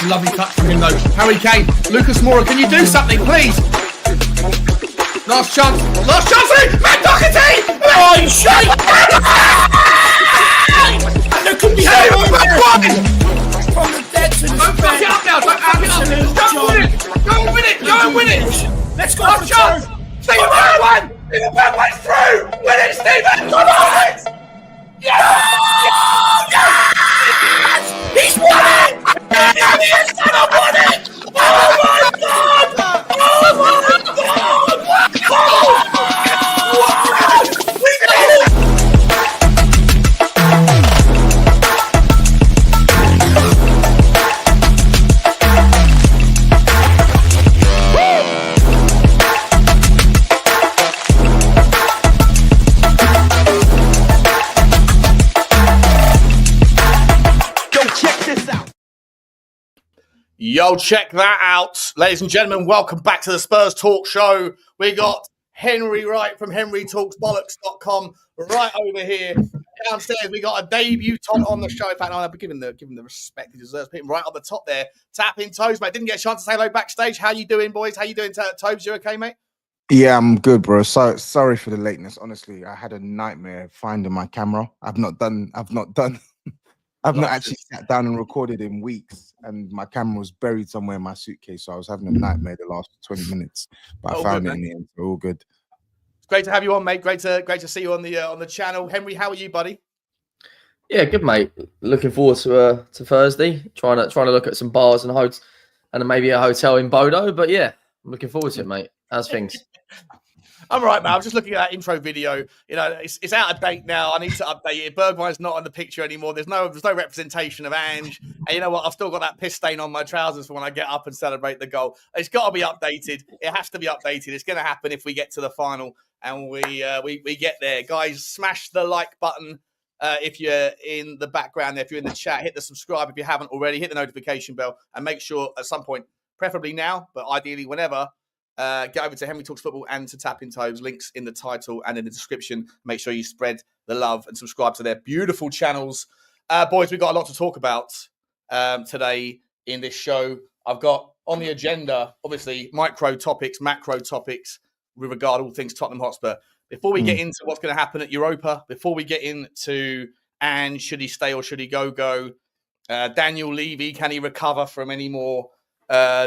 lovely touch from him though. Harry Kane, Lucas Moura, can you do something, please? Last chance, Matt Doherty! Oh, you shite! There could be from the dead to the don't fuck it up now, don't fuck it up. Go and win it. Let's go Last chance. Stephen Berghvall! Stephen Berghvall's through! Win it, Stephen! Come on! Yes! He's won it! He's gonna win it! Oh my God! Oh Yo, check that out. Ladies and gentlemen, welcome back to the Spurs Talk Show. We got Henry Wright from HenryTalksBollocks.com right over here. Downstairs, we got a debutant on the show. In fact, I'll give him the respect he deserves. Put him right on the top there. Tapping Toes, mate. Didn't get a chance to say hello backstage. How you doing, boys? How you doing, Toes? You okay, mate? Yeah, I'm good, bro. Sorry for the lateness. Honestly, I had a nightmare finding my camera. I've not actually sat down and recorded in weeks, and my camera was buried somewhere in my suitcase, so I was having a nightmare the last 20 minutes. But I found it in the end. So all good. It's great to have you on, mate. Great to see you on the channel. Henry, how are you, buddy? Yeah, good, mate. Looking forward to Thursday. Trying to look at some bars and and maybe a hotel in Bodo. But yeah, I'm looking forward to it, mate. How's things? I'm right, man. I'm just looking at that intro video. You know, it's out of date now. I need to update it. Berghvall's not on the picture anymore. There's no representation of Ange. And you know what? I've still got that piss stain on my trousers for when I get up and celebrate the goal. It's got to be updated. It has to be updated. It's going to happen if we get to the final and we get there. Guys, smash the like button if you're in the background there. If you're in the chat, hit the subscribe if you haven't already. Hit the notification bell and make sure at some point, preferably now, but ideally whenever, get over to Henry Talks Football and to Tapping Toes. Links in the title and in the description. Make sure you spread the love and subscribe to their beautiful channels. Boys, we've got a lot to talk about today in this show. I've got on the agenda, obviously, micro topics, macro topics with regard to all things Tottenham Hotspur. Before we get into what's going to happen at Europa, before we get into Ange, should he stay or should he go? Daniel Levy, can he recover from any more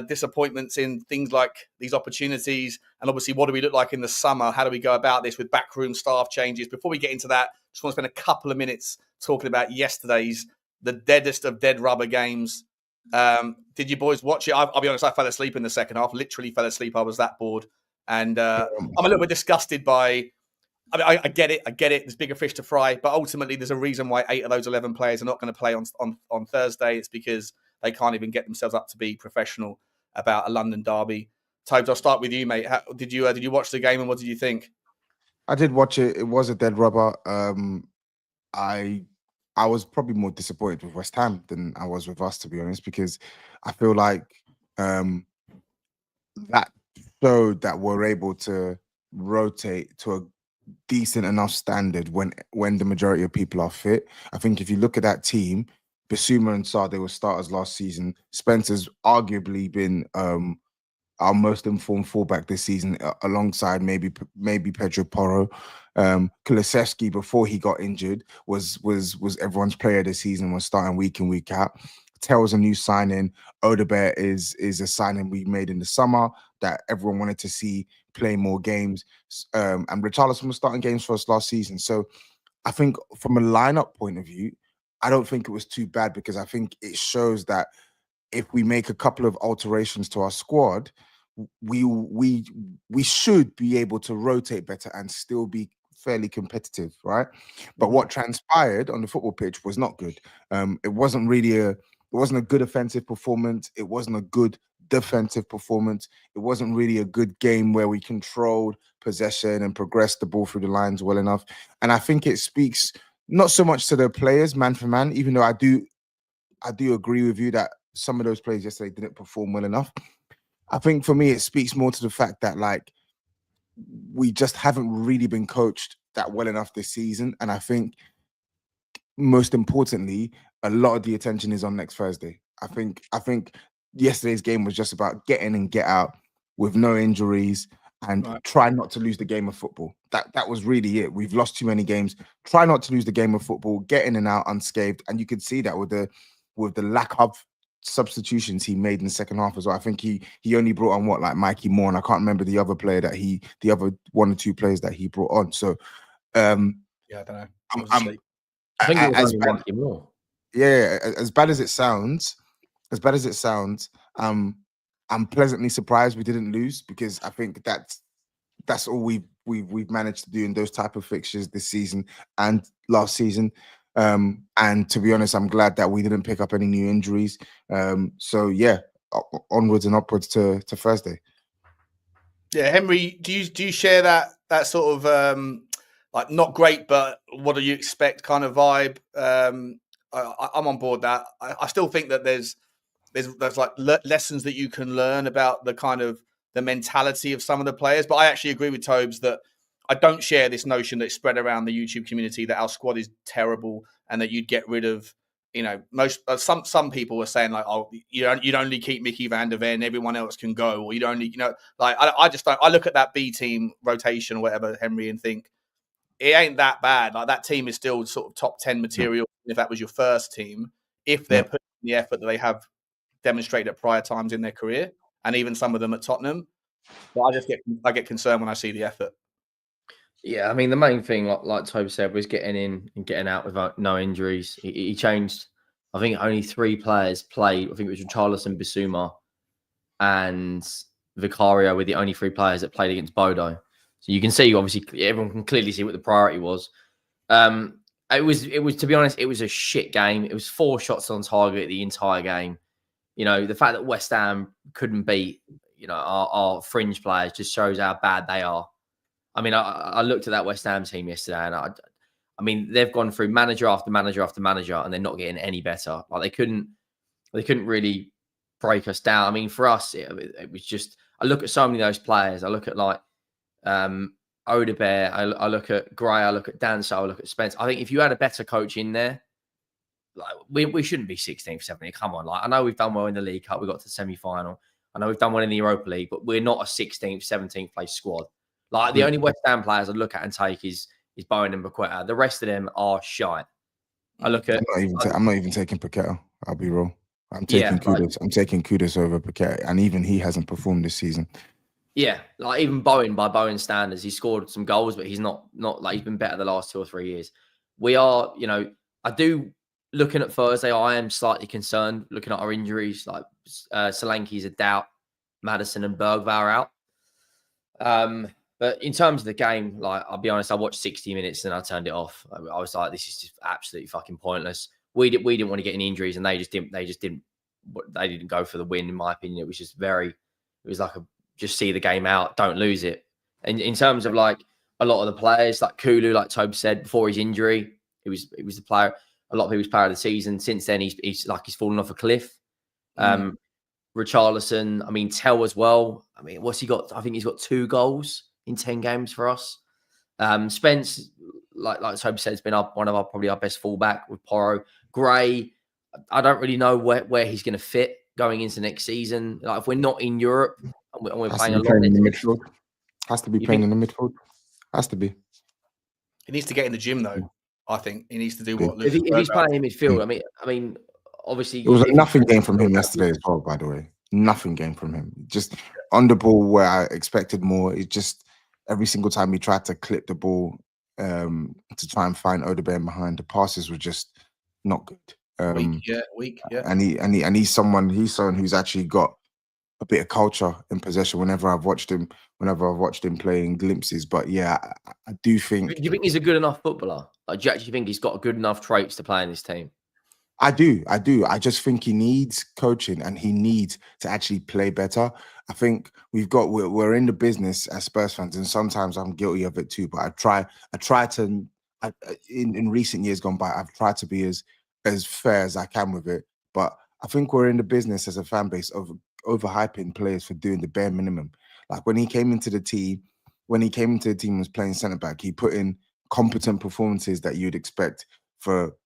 disappointments in things like these opportunities? And obviously, what do we look like in the summer? How do we go about this with backroom staff changes? Before we get into that, just want to spend a couple of minutes talking about yesterday's, the deadest of dead rubber games. Did you boys watch it? I'll be honest, I fell asleep in the second half, literally fell asleep. I was that bored. And I'm a little bit disgusted by, I get it. There's bigger fish to fry. But ultimately, there's a reason why 8 of those 11 players are not going to play on Thursday. It's because they can't even get themselves up to be professional about a London derby. Tobes, I'll start with you, mate. Did you watch the game and what did you think? I did watch it. It was a dead rubber. I was probably more disappointed with West Ham than I was with us, to be honest, because I feel like that showed that we're able to rotate to a decent enough standard when the majority of people are fit. I think if you look at that team, Bissouma and Sarr, they were starters last season. Spencer's arguably been our most informed fullback this season, alongside maybe Pedro Porro. Kulusevski, before he got injured, was everyone's player this season, was starting week in, week out. Tel's a new signing. Udogie is a signing we made in the summer that everyone wanted to see play more games. And Richalison was starting games for us last season. So I think from a lineup point of view, I don't think it was too bad, because I think it shows that if we make a couple of alterations to our squad, we should be able to rotate better and still be fairly competitive, right? But what transpired on the football pitch was not good. It wasn't a good offensive performance. It wasn't a good defensive performance. It wasn't really a good game where we controlled possession and progressed the ball through the lines well enough. And I think it speaks not so much to the players, man for man, even though I do agree with you that some of those players yesterday didn't perform well enough. I think for me, it speaks more to the fact that, like, we just haven't really been coached that well enough this season. And I think, most importantly, a lot of the attention is on next Thursday. I think yesterday's game was just about get in and get out with no injuries and try not to lose the game of football. That was really it. We've lost too many games. Try not to lose the game of football. Get in and out unscathed, and you could see that with the lack of substitutions he made in the second half as well. I think he only brought on like Micky Moore, and I can't remember the other player that the other one or two players that he brought on. So I don't know. I think it was only Micky Moore. Yeah, as bad as it sounds, I'm pleasantly surprised we didn't lose, because I think that's all we've managed to do in those type of fixtures this season and last season. And to be honest, I'm glad that we didn't pick up any new injuries. So yeah, onwards and upwards to Thursday. Yeah, Henry, do you share that sort of like not great, but what do you expect kind of vibe? I'm on board that. I still think that there's like lessons that you can learn about the kind of the mentality of some of the players. But I actually agree with Tobes that I don't share this notion that's spread around the YouTube community that our squad is terrible and that you'd get rid of, some people were saying like, oh, you'd only keep Micky van der Ven, everyone else can go, or you'd only, like I just don't. I look at that B team rotation or whatever, Henry, and think it ain't that bad. Like that team is still sort of top 10 material. If that was your first team, if they're putting the effort that they have demonstrated at prior times in their career, and even some of them at Tottenham. But I get concerned when I see the effort. Yeah, I mean, the main thing, like Toby said, was getting in and getting out without no injuries. He changed, I think only 3 players played. I think it was Richalison, Bissouma, and Vicario were the only 3 players that played against Bodo. So you can see, obviously, everyone can clearly see what the priority was. It was, to be honest, it was a shit game. It was 4 shots on target the entire game. The fact that West Ham couldn't beat, our fringe players just shows how bad they are. I mean, I looked at that West Ham team yesterday, and I mean, they've gone through manager after manager after manager, and they're not getting any better. Like they couldn't really break us down. I mean, for us, it was just. I look at so many of those players. I look at like Odebear. I look at Gray. I look at Danso. I look at Spence. I think if you had a better coach in there, like we shouldn't be 16th, 17th. Come on, like I know we've done well in the League Cup. We got to the semi-final. I know we've done well in the Europa League, but we're not a 16th, 17th place squad. Like the only West Ham players I look at and take is Bowen and Paqueta. The rest of them are shite. I look at. I'm not even taking Paqueta. I'll be real. I'm taking Kudus. I'm taking Kudus over Paqueta, and even he hasn't performed this season. Yeah, like even Bowen, by Bowen standards, he scored some goals, but he's not like he's been better the last 2 or 3 years. We are, I do. Looking at Thursday, I am slightly concerned. Looking at our injuries, like Solanke is a doubt, Maddison and Berghvall are out. But in terms of the game, like I'll be honest, I watched 60 minutes and I turned it off. I was like, this is just absolutely fucking pointless. We didn't want to get any injuries, and they didn't go for the win. In my opinion, it was like just see the game out, don't lose it. And in terms of like a lot of the players, like Kulu, like Tobe said before his injury, it was the player. A lot of people's player of the season. Since then, he's fallen off a cliff. Richarlison, I mean, Tel as well. I mean, what's he got? I think he's got 2 goals in 10 games for us. Spence, like Toby said, has been one of probably our best fullback with Porro. Gray, I don't really know where he's going to fit going into next season. Like if we're not in Europe and we're playing a lot in the midfield, has to be playing in the midfield. Has to be. He needs to get in the gym though. I think he needs to do what. If he's playing in midfield, I mean, obviously it was a nothing game from him yesterday as well. By the way, nothing game from him. Just on the ball where I expected more. It just every single time he tried to clip the ball to try and find Odebear behind, the passes were just not good. Weak. Yeah. And he's someone who's actually got a bit of culture in possession. Whenever I've watched him play in glimpses, but yeah, I do think. Do you think he's a good enough footballer? Like, do you actually think he's got good enough traits to play in this team? I do. I just think he needs coaching and he needs to actually play better. I think we're in the business as Spurs fans, and sometimes I'm guilty of it too. But I try to in recent years gone by, I've tried to be as fair as I can with it. But I think we're in the business as a fan base of overhyping players for doing the bare minimum. Like when he came into the team and was playing centre back, he put in competent performances that you'd expect for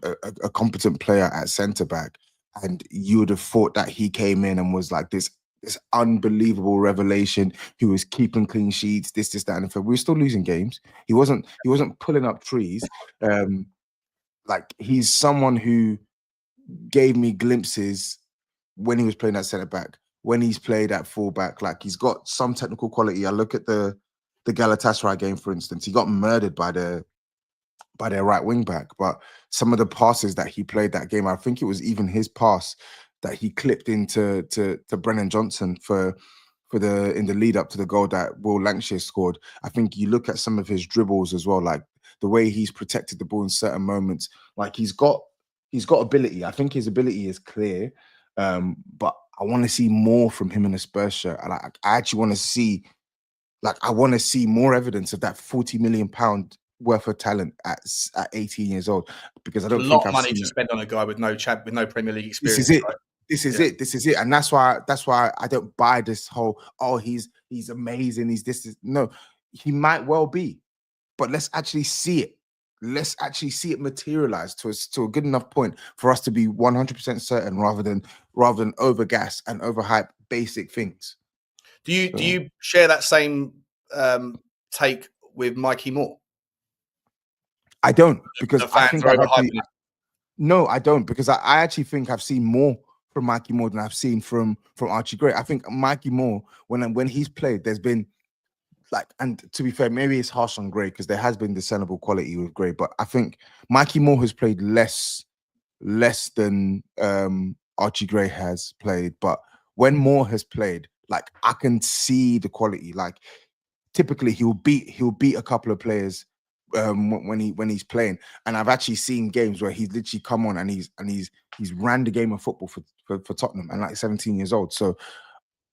a competent player at centre back, and you would have thought that he came in and was like this unbelievable revelation who was keeping clean sheets, this, that, and the third. We were still losing games. He wasn't pulling up trees. Like, he's someone who gave me glimpses when he was playing at centre back, when he's played at full back. Like, he's got some technical quality. I look at the Galatasaray game, for instance. He got murdered by their right wing back, but some of the passes that he played that game, I think it was even his pass that he clipped into to Brennan Johnson in the lead up to the goal that Will Lancashire scored. I think you look at some of his dribbles as well, like the way he's protected the ball in certain moments. Like, he's got ability. I think his ability is clear, but I want to see more from him in a Spurs shirt. And I actually want to see, I want to see more evidence of that £40 million worth of talent at 18 years old, because I don't think I've money seen to spend on a guy with no Premier League experience. This is it. Right? This is it. And that's why I don't buy this whole, he's amazing. No, he might well be, but let's actually see it. Let's actually see it materialize to a good enough point for us to be 100% certain, rather than overgas and overhype basic things. Do you share that same take with Mikey Moore? I don't, because I think I don't, because I actually think I've seen more from Mikey Moore than I've seen from Archie Gray. I think Mikey Moore, when he's played, there's been and to be fair, maybe it's harsh on Gray because there has been discernible quality with Gray, but I think Mikey Moore has played less than Archie Gray has played. But when Moore has played, I can see the quality. Typically he'll beat a couple of players when he's playing, and I've actually seen games where he's literally come on and he's ran the game of football for Tottenham, and 17 years old. So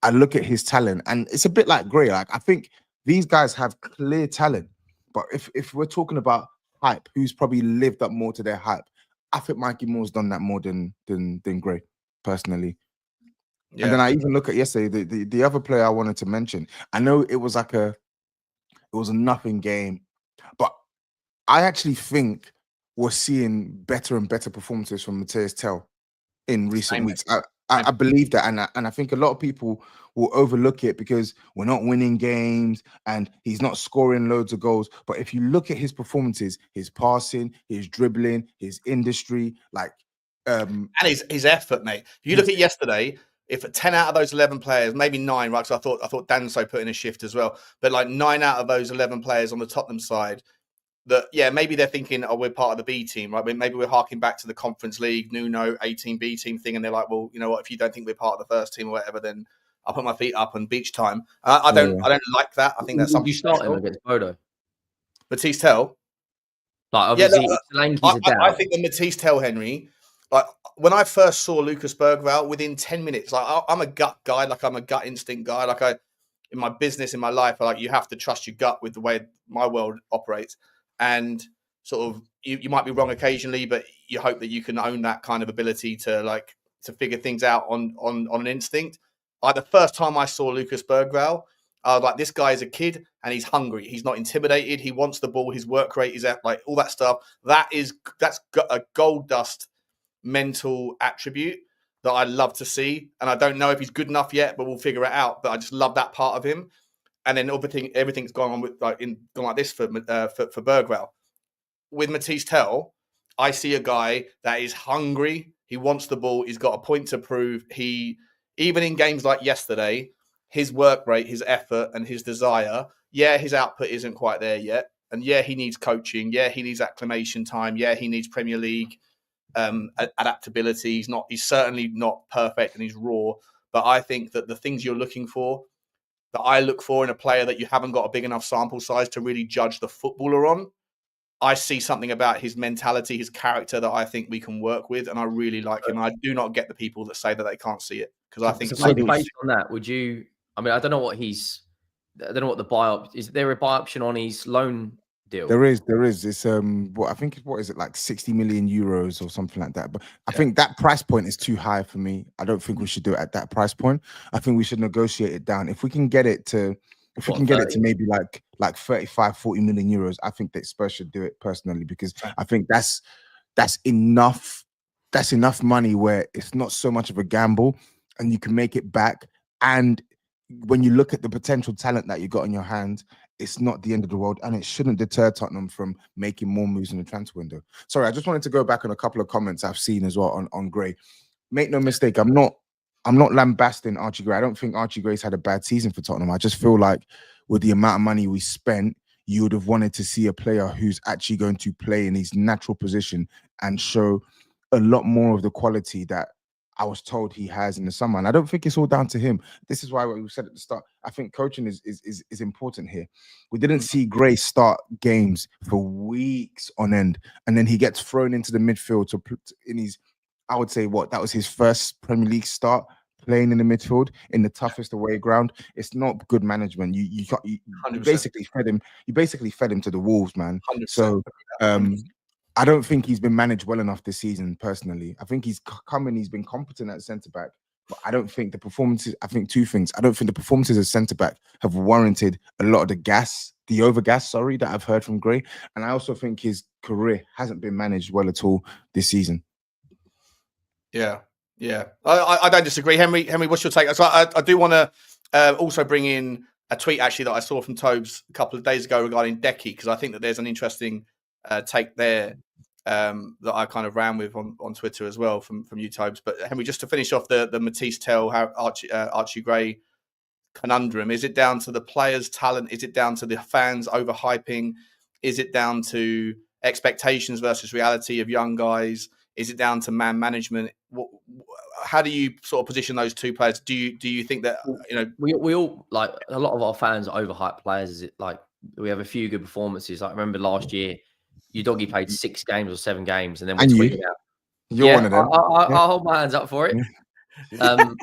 I look at his talent, and it's a bit like Gray. I think these guys have clear talent, but if we're talking about hype, who's probably lived up more to their hype, I think Mikey Moore's done that more than Gray, personally. Yeah. And then I even look at yesterday, the other player I wanted to mention. I know it was a nothing game, but I actually think we're seeing better and better performances from Matthys Tel in recent weeks. I believe that, and I think a lot of people will overlook it because we're not winning games and he's not scoring loads of goals. But if you look at his performances, his passing, his dribbling, his industry, and his effort, mate. If you look at yesterday, if 10 out of those 11 players, maybe 9, right? So I thought Danso put in a shift as well, but 9 out of those 11 players on the Tottenham side, that maybe they're thinking, we're part of the B team, right? Maybe we're harking back to the Conference League, Nuno, 18 B team thing, and they're like, well, you know what? If you don't think we're part of the first team or whatever, then I'll put my feet up and beach time. I don't like that. I think that's something. You start him against Bodo. Matthys Tel. Obviously, Solanke's a doubt. I think the Matthys Tel, Henry. When I first saw Lucas Berghvall, within 10 minutes, I'm a gut guy, I'm a gut instinct guy. In my business, in my life, you have to trust your gut with the way my world operates. And sort of, you might be wrong occasionally, but you hope that you can own that kind of ability to figure things out on an instinct. The first time I saw Lucas Berghvall, I was like, this guy is a kid and he's hungry. He's not intimidated. He wants the ball. His work rate is at all that stuff. That's a gold dust mental attribute that I love to see. And I don't know if he's good enough yet, but we'll figure it out. But I just love that part of him. And then everything's gone on with gone like this for Berghvall. With Matthys Tel, I see a guy that is hungry. He wants the ball. He's got a point to prove. Even in games like yesterday, his work rate, his effort, and his desire. His output isn't quite there yet, and he needs coaching. He needs acclimation time. He needs Premier League adaptability. He's certainly not perfect, and he's raw. But I think that the things you're looking for, that I look for in a player that you haven't got a big enough sample size to really judge the footballer on, I see something about his mentality, his character that I think we can work with, and I really like him. I do not get the people that say that they can't see it, because I think so based on that, would you? I mean, I don't know what the buy up is. There a buy option on his loan deal? There is. It's I think what is it, 60 million euros or something like that. But I think that price point is too high for me. I don't think we should do it at that price point. I think we should negotiate it down. If we can get it to maybe like 35, 40 million euros, I think that Spurs should do it personally, because I think that's enough that's enough money where it's not so much of a gamble and you can make it back. And when you look at the potential talent that you got in your hands, it's not the end of the world, and it shouldn't deter Tottenham from making more moves in the transfer window. Sorry, I just wanted to go back on a couple of comments I've seen as well on Gray. Make no mistake, I'm not lambasting Archie Gray. I don't think Archie Gray's had a bad season for Tottenham. I just feel like with the amount of money we spent, you would have wanted to see a player who's actually going to play in his natural position and show a lot more of the quality that I was told he has in the summer. And I don't think it's all down to him. This is why we said at the start, I think coaching is important here. We didn't see Gray start games for weeks on end, and then he gets thrown into the midfield in his, I would say, that was his first Premier League start playing in the midfield in the toughest away ground. It's not good management. You basically fed him. You basically fed him to the wolves, man. 100%. So I don't think he's been managed well enough this season. Personally, I think he's been competent at centre back, but I don't think the performances. I think two things. I don't think the performances as centre back have warranted a lot of the overgas. Sorry, that I've heard from Gray, and I also think his career hasn't been managed well at all this season. Yeah. I don't disagree. Henry, what's your take? So I do want to also bring in a tweet actually that I saw from Tobes a couple of days ago regarding Decky, because I think that there's an interesting take there that I kind of ran with on Twitter as well from you, Tobes. But Henry, just to finish off the Matthys Tel, Archie Gray conundrum, is it down to the players' talent? Is it down to the fans overhyping? Is it down to expectations versus reality of young guys? Is it down to man management? How do you sort of position those two players? Do you think that, you know, we all, like, a lot of our fans overhype players? Is it like we have a few good performances? Like, I remember last year, Udogie played 6 games or 7 games, and then we tweeted out. You're one of them. I'll hold my hands up for it. I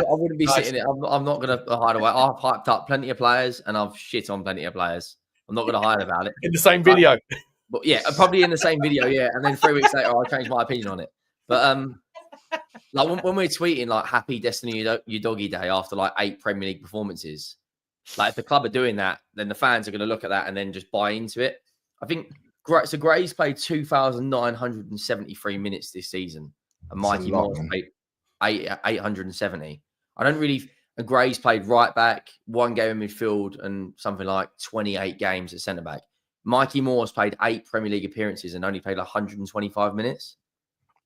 wouldn't be sitting it. I'm not going to hide away. I've hyped up plenty of players, and I've shit on plenty of players. I'm not going to hide about it. In the same video. But yeah, probably in the same video, yeah. And then 3 weeks later, I'll change my opinion on it. But like when we're tweeting like happy Destiny Udogie Day after like 8 Premier League performances, like if the club are doing that, then the fans are going to look at that and then just buy into it. I think so. Gray's played 2,973 minutes this season, and Mikey Moore's played 870. And Gray's played right back, 1 game in midfield, and something like 28 games at centre back. Mikey Moore's played 8 Premier League appearances and only played 125 minutes.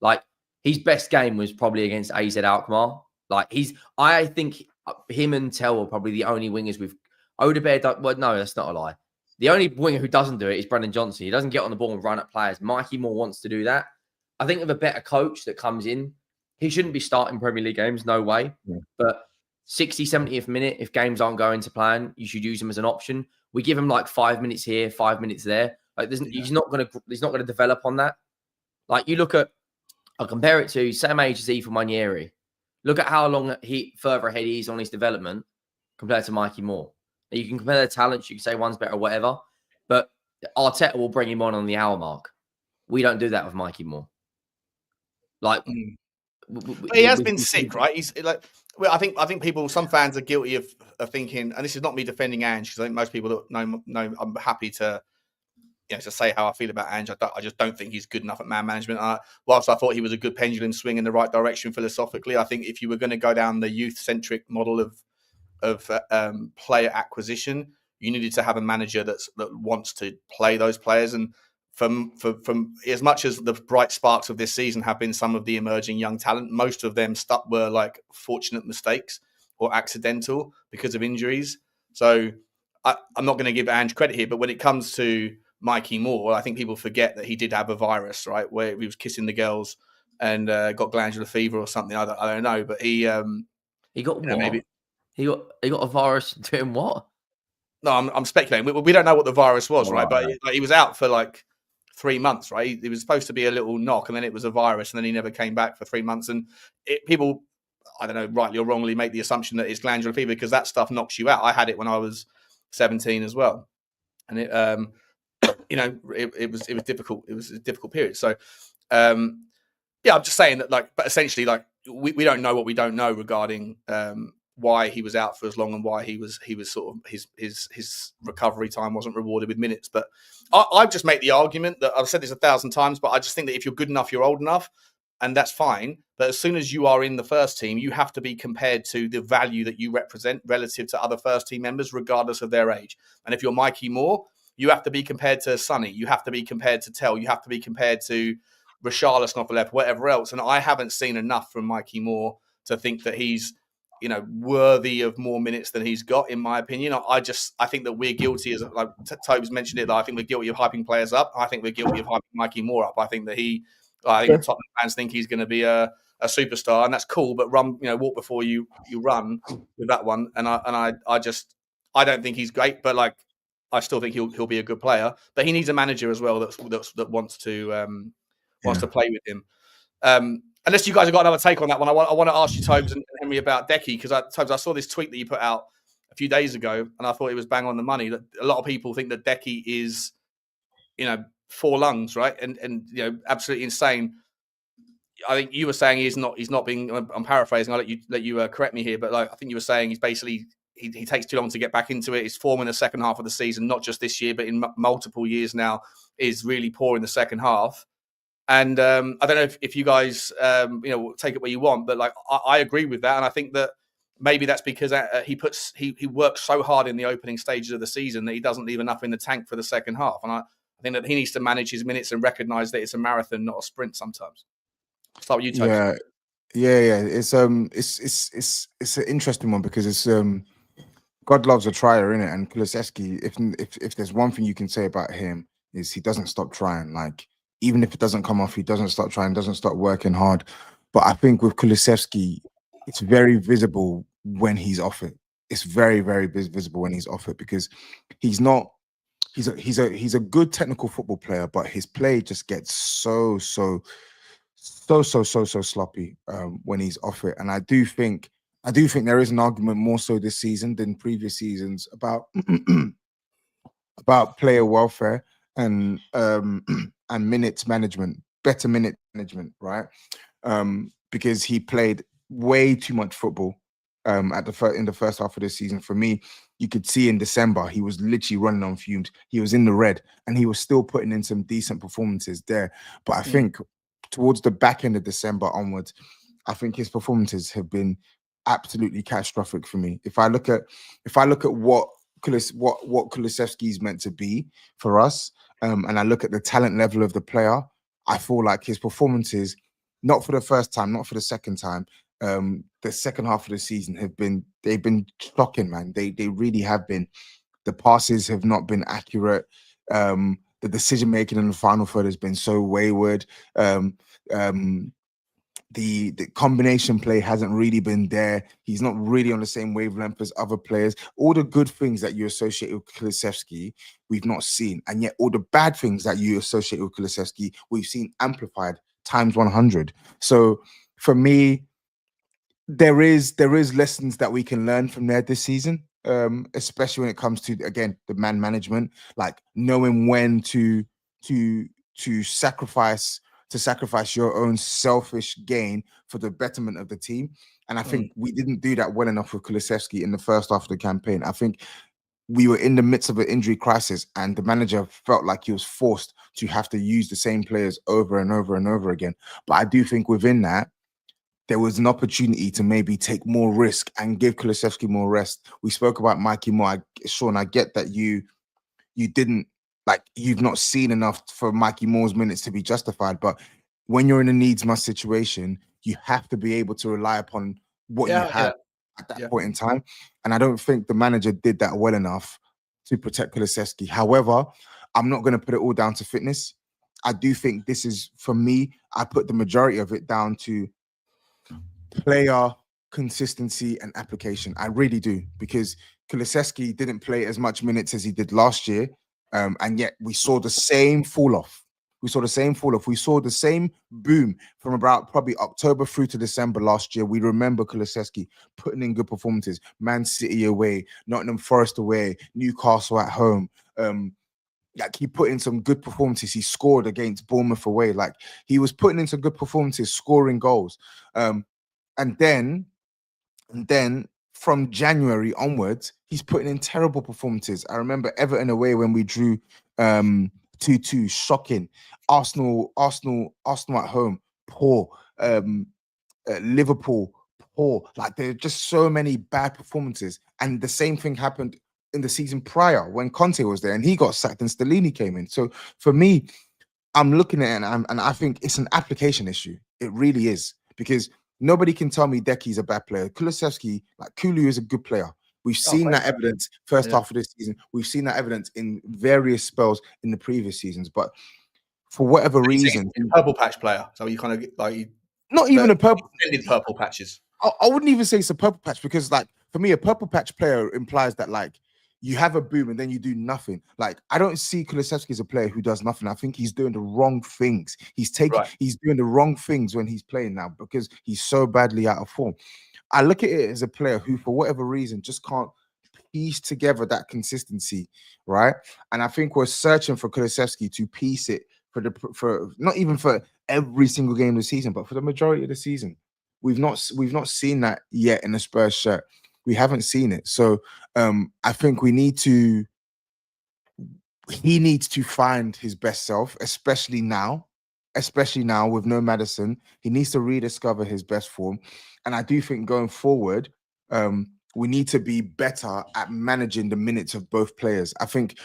Like, his best game was probably against AZ Alkmaar. Like, I think him and Tel are probably the only wingers with Odegaard. Well, no, that's not a lie. The only winger who doesn't do it is Brennan Johnson. He doesn't get on the ball and run at players. Mikey Moore wants to do that. I think of a better coach that comes in, he shouldn't be starting Premier League games, no way. Yeah. But 60, 70th minute, if games aren't going to plan, you should use him as an option. We give him like 5 minutes here, 5 minutes there. Like, he's not going to develop on that. Like, you look at, I'll compare it to same age as Yves Bissouma. Look at how long further ahead he is on his development compared to Mikey Moore. You can compare their talents. You can say one's better or whatever, but Arteta will bring him on the hour mark. We don't do that with Mikey Moore. Like, he has been sick, right? He's like, well, I think people, some fans are guilty of thinking, and this is not me defending Ange, because I think most people that know I'm happy to, to say how I feel about Ange. I just don't think he's good enough at man management. Whilst I thought he was a good pendulum swing in the right direction philosophically, I think if you were going to go down the youth-centric model of player acquisition, you needed to have a manager that wants to play those players. And from as much as the bright sparks of this season have been some of the emerging young talent, most of them were like fortunate mistakes or accidental because of injuries. So I'm not going to give Ange credit here, but when it comes to Mikey Moore, I think people forget that he did have a virus, right, where he was kissing the girls and got glandular fever or something. I don't know, but he got what? Maybe. He got a virus doing what? No, I'm speculating. We don't know what the virus was, right? But he was out for like 3 months, right? It was supposed to be a little knock, and then it was a virus, and then he never came back for 3 months. And people, I don't know, rightly or wrongly, make the assumption that it's glandular fever because that stuff knocks you out. I had it when I was 17 as well, and it, it was difficult. It was a difficult period. So, I'm just saying that, like, but essentially, like, we don't know what we don't know regarding why he was out for as long and why he was sort of his recovery time wasn't rewarded with minutes. But I just make the argument that I've said this 1,000 times, but I just think that if you're good enough, you're old enough, and that's fine. But as soon as you are in the first team, you have to be compared to the value that you represent relative to other first team members, regardless of their age. And if you're Micky Moore, you have to be compared to Sonny, you have to be compared to Tel, you have to be compared to Richalison off the left, whatever else. And I haven't seen enough from Micky Moore to think that he's, worthy of more minutes than he's got, in my opinion. I think that we're guilty, as like Toby's mentioned it, that I think we're guilty of hyping players up. I think we're guilty of hyping Micky Moore up. I think that I think Tottenham fans think he's going to be a superstar, and that's cool. But walk before you run with that one. And I don't think he's great, but like I still think he'll be a good player. But he needs a manager as well that wants to play with him. Unless you guys have got another take on that one, I want to ask you, Tobes and Henry, about Decky, because Tobes, I saw this tweet that you put out a few days ago, and I thought it was bang on the money. That a lot of people think that Decky is, 4 lungs, right, and absolutely insane. I think you were saying he's not being. I'm paraphrasing. I'll let you correct me here, but like I think you were saying he's basically he takes too long to get back into it. His form in the second half of the season, not just this year, but in multiple years now, is really poor in the second half. And I don't know if you guys, take it where you want, but like I agree with that, and I think that maybe that's because he works so hard in the opening stages of the season that he doesn't leave enough in the tank for the second half. And I think that he needs to manage his minutes and recognise that it's a marathon, not a sprint. Sometimes. I'll start with you, Toby. Yeah. It's an interesting one because it's God loves a trier, innit? And Kulusevski, if there's one thing you can say about him is he doesn't stop trying. Like, even if it doesn't come off, he doesn't stop trying, doesn't stop working hard. But I think with Kulusevski, it's very visible when he's off it. It's very, very visible when he's off it because he's a good technical football player, but his play just gets so sloppy when he's off it. And I do think there is an argument more so this season than previous seasons about player welfare and minutes management, better minute management, right? Because he played way too much football in the first half of the season. For me, you could see in December he was literally running on fumes. He was in the red, and he was still putting in some decent performances there. But I think towards the back end of December onwards, I think his performances have been absolutely catastrophic for me. If I look at what Kulusevski is meant to be for us, and I look at the talent level of the player, I feel like his performances, not for the first time, not for the second time, the second half of the season they've been shocking, man. They really have been. The passes have not been accurate. The decision making in the final third has been so wayward. The combination play hasn't really been there. He's not really on the same wavelength as other players. All the good things that you associate with Kulusevski, we've not seen. And yet all the bad things that you associate with Kulusevski, we've seen amplified times 100. So for me, there is lessons that we can learn from there this season, especially when it comes to, again, the man management, like knowing when to sacrifice your own selfish gain for the betterment of the team. And I think we didn't do that well enough with Kulusevski in the first half of the campaign. I think we were in the midst of an injury crisis, and the manager felt like he was forced to have to use the same players over and over and over again. But I do think within that, there was an opportunity to maybe take more risk and give Kulusevski more rest. We spoke about Micky Moore. Sean, I get that you didn't, like, you've not seen enough for Micky Moore's minutes to be justified. But when you're in a needs must situation, you have to be able to rely upon what you have at that point in time. And I don't think the manager did that well enough to protect Kulusevski. However, I'm not going to put it all down to fitness. I do think this is, for me, I put the majority of it down to player consistency and application. I really do, because Kulusevski didn't play as much minutes as he did last year, and yet we saw the same fall off. We saw the same boom from about probably October through to December last year. We remember Kulusevski putting in good performances. Man City away, Nottingham Forest away, Newcastle at home. Like, he put in some good performances. He scored against Bournemouth away. Like, he was putting in some good performances, scoring goals. And then from January onwards, he's putting in terrible performances. I remember Everton away when we drew 2-2, shocking. Arsenal at home, poor. Liverpool, poor. Like there are just so many bad performances. And the same thing happened in the season prior when Conte was there and he got sacked and Stellini came in. So for me, I'm looking at it and I think it's an application issue. It really is, because nobody can tell me Decky's a bad player. Kulusevski, like Kulu, is a good player. We've seen that evidence first half of this season. We've seen that evidence in various spells in the previous seasons. But for whatever reason, purple patch player. So you kind of like not even a purple extended purple patches. I wouldn't even say it's a purple patch, because like for me, a purple patch player implies that like you have a boom and then you do nothing. Like I don't see Kulusevski as a player who does nothing. I think he's doing the wrong things. He's doing the wrong things when he's playing now because he's so badly out of form. I look at it as a player who, for whatever reason, just can't piece together that consistency, right? And I think we're searching for Kulusevski to piece it for not even for every single game of the season, but for the majority of the season. We've not seen that yet in the Spurs shirt. We haven't seen it. So I think he needs to find his best self, especially now with no Maddison. He needs to rediscover his best form. And I do think going forward, we need to be better at managing the minutes of both players. I think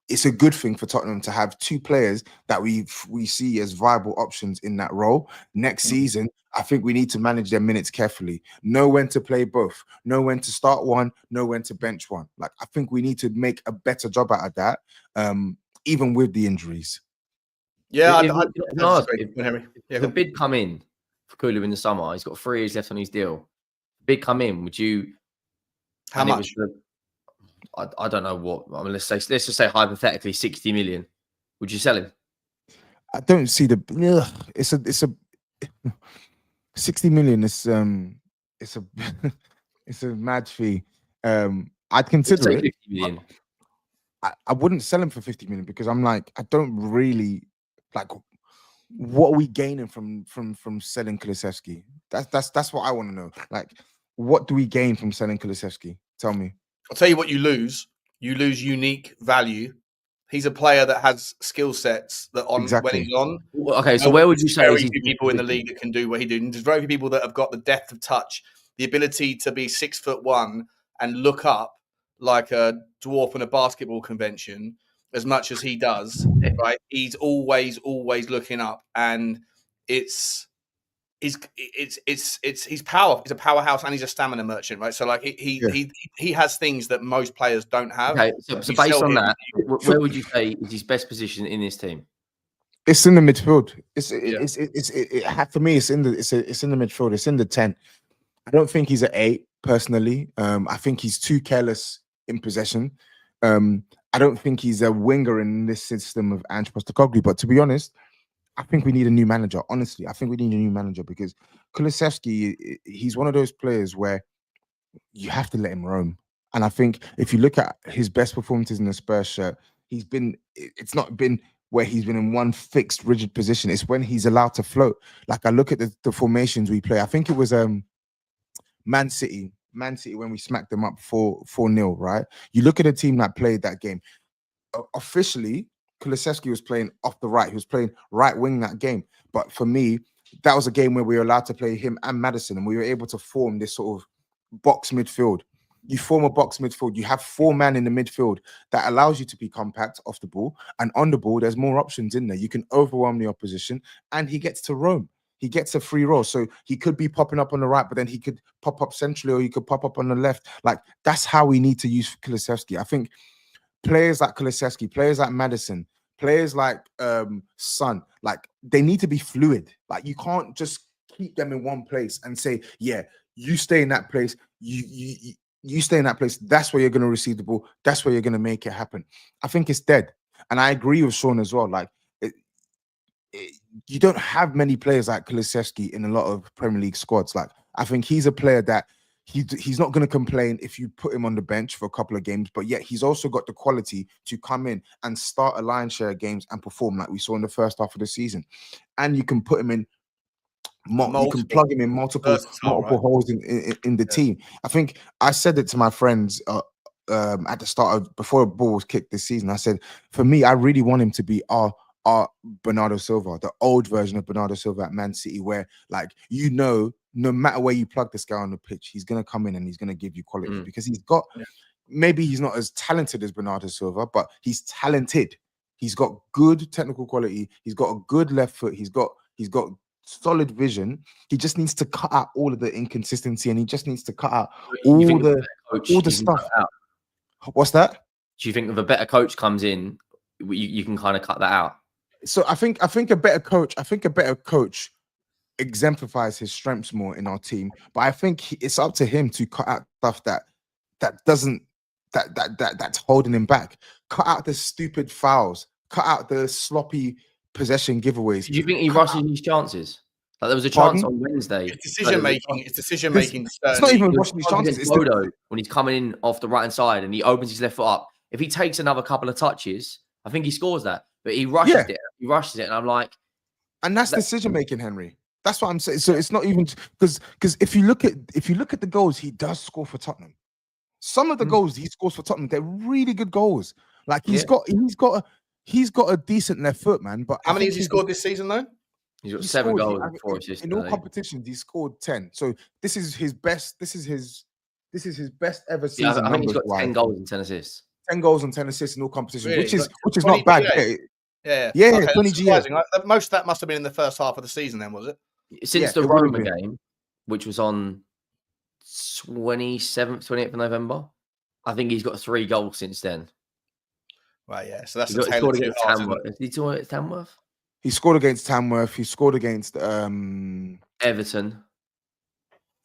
it's a good thing for Tottenham to have two players that we see as viable options in that role. Next season, I think we need to manage their minutes carefully. Know when to play both. Know when to start one. Know when to bench one. Like I think we need to make a better job out of that, even with the injuries. Yeah, if the bid come in for Kulu in the summer, he's got 3 years left on his deal. Bid come in, would you? How much? I don't know what. I mean, let's just say hypothetically 60 million. Would you sell him? I don't see the. It's a 60 million. It's a it's a mad fee. I'd consider it. 50 million. I wouldn't sell him for 50 million because I'm like, I don't really like. What are we gaining from selling Kulusevski? That's what I want to know. Like, what do we gain from selling Kulusevski? Tell me. I'll tell you what you lose. You lose unique value. He's a player that has skill sets that when he's on. Okay, so where would you say very few people in the league that can do what he did? And there's very few people that have got the depth of touch, the ability to be 6'1" and look up like a dwarf in a basketball convention as much as he does. Right? He's always looking up, and he's power. He's a powerhouse and he's a stamina merchant, right? So like he has things that most players don't have. Okay, so based on that, where would you say is his best position in this team? It's in the midfield. For me, it's in the midfield. It's in the 10. I don't think he's an 8 personally. I think he's too careless in possession. I don't think he's a winger in this system of Ange Postecoglou. But to be honest, I think we need a new manager. Honestly, I think we need a new manager because Kulusevski, he's one of those players where you have to let him roam. And I think if you look at his best performances in the Spurs shirt, it's not been where he's been in one fixed, rigid position. It's when he's allowed to float. Like I look at the formations we play. I think it was Man City when we smacked them up 4-0, right? You look at a team that played that game. Officially, Kulusevski was playing off the right. He was playing right wing that game. But for me, that was a game where we were allowed to play him and Maddison, and we were able to form this sort of box midfield. You form a box midfield. You have 4 men in the midfield that allows you to be compact off the ball. And on the ball, there's more options in there. You can overwhelm the opposition, and he gets to roam. He gets a free roll. So he could be popping up on the right, but then he could pop up centrally or he could pop up on the left. Like, that's how we need to use Kulusevski. I think players like Kulusevski, players like Maddison, players like Son, like they need to be fluid. Like you can't just keep them in one place and say, yeah, you stay in that place. You stay in that place. That's where you're going to receive the ball. That's where you're going to make it happen. I think it's dead. And I agree with Sean as well. Like you don't have many players like Kulusevski in a lot of Premier League squads. Like I think he's a player that he's not going to complain if you put him on the bench for a couple of games, but yet he's also got the quality to come in and start a lion's share of games and perform like we saw in the first half of the season. And you can put him in You can plug him in multiple holes in the team. I think I said it to my friends at the start of before a ball was kicked this season. I said, for me, I really want him to be our Bernardo Silva, the old version of Bernardo Silva at Man City, where no matter where you plug this guy on the pitch, he's gonna come in and he's gonna give you quality because he's got. Maybe he's not as talented as Bernardo Silva, but he's talented. He's got good technical quality. He's got a good left foot. He's got solid vision. He just needs to cut out all of the inconsistency, and he just needs to cut out all the stuff. What's that? Do you think if a better coach comes in, you can kind of cut that out? So I think a better coach exemplifies his strengths more in our team. But I think it's up to him to cut out stuff that's holding him back. Cut out the stupid fouls. Cut out the sloppy possession giveaways. Do you think he rushes his chances? Like there was a chance on Wednesday. It's decision making. It's not even rushing his chances. It's when he's coming in off the right hand side and he opens his left foot up. If he takes another couple of touches, I think he scores that. But he rushes it. He rushes it, and I'm like, and that's decision making, Henry. That's what I'm saying. So it's not even because if you look at the goals he does score for Tottenham, some of the goals he scores for Tottenham, they're really good goals. Like he's got a decent left foot, man. But how many has he scored this season though? He's got 7 goals and 4 assists. In all competitions, he scored 10. So this is his best. This is his best ever season. I think he's got 10 goals and 10 assists. 10 goals and 10 assists in all competitions, really? which is not bad. Yeah. Okay, 20 GA. Most of that must have been in the first half of the season, then, was it? Since the Roma game, which was on 28th of November, I think he's got 3 goals since then. Right, yeah. So that's he scored against Tamworth. Did he score against Tamworth? He scored against Tamworth. He scored against Everton.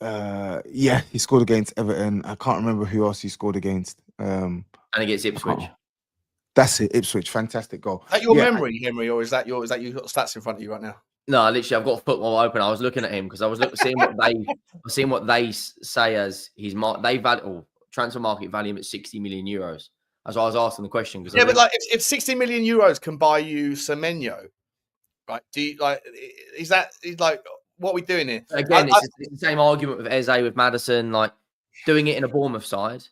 Yeah, he scored against Everton. I can't remember who else he scored against. And against Ipswich. That's it, Ipswich. Fantastic goal. Is that your memory, Henry, or is that you got stats in front of you right now? No, literally, I've got football open. I was looking at him because I was seeing what they say as his transfer market value at 60 million euros. That's why I was asking the question. Yeah, but like if 60 million euros can buy you Semenyo, right? Do you is like what are we doing here? Again, it's the same argument with Eze, with Maddison, like doing it in a Bournemouth side.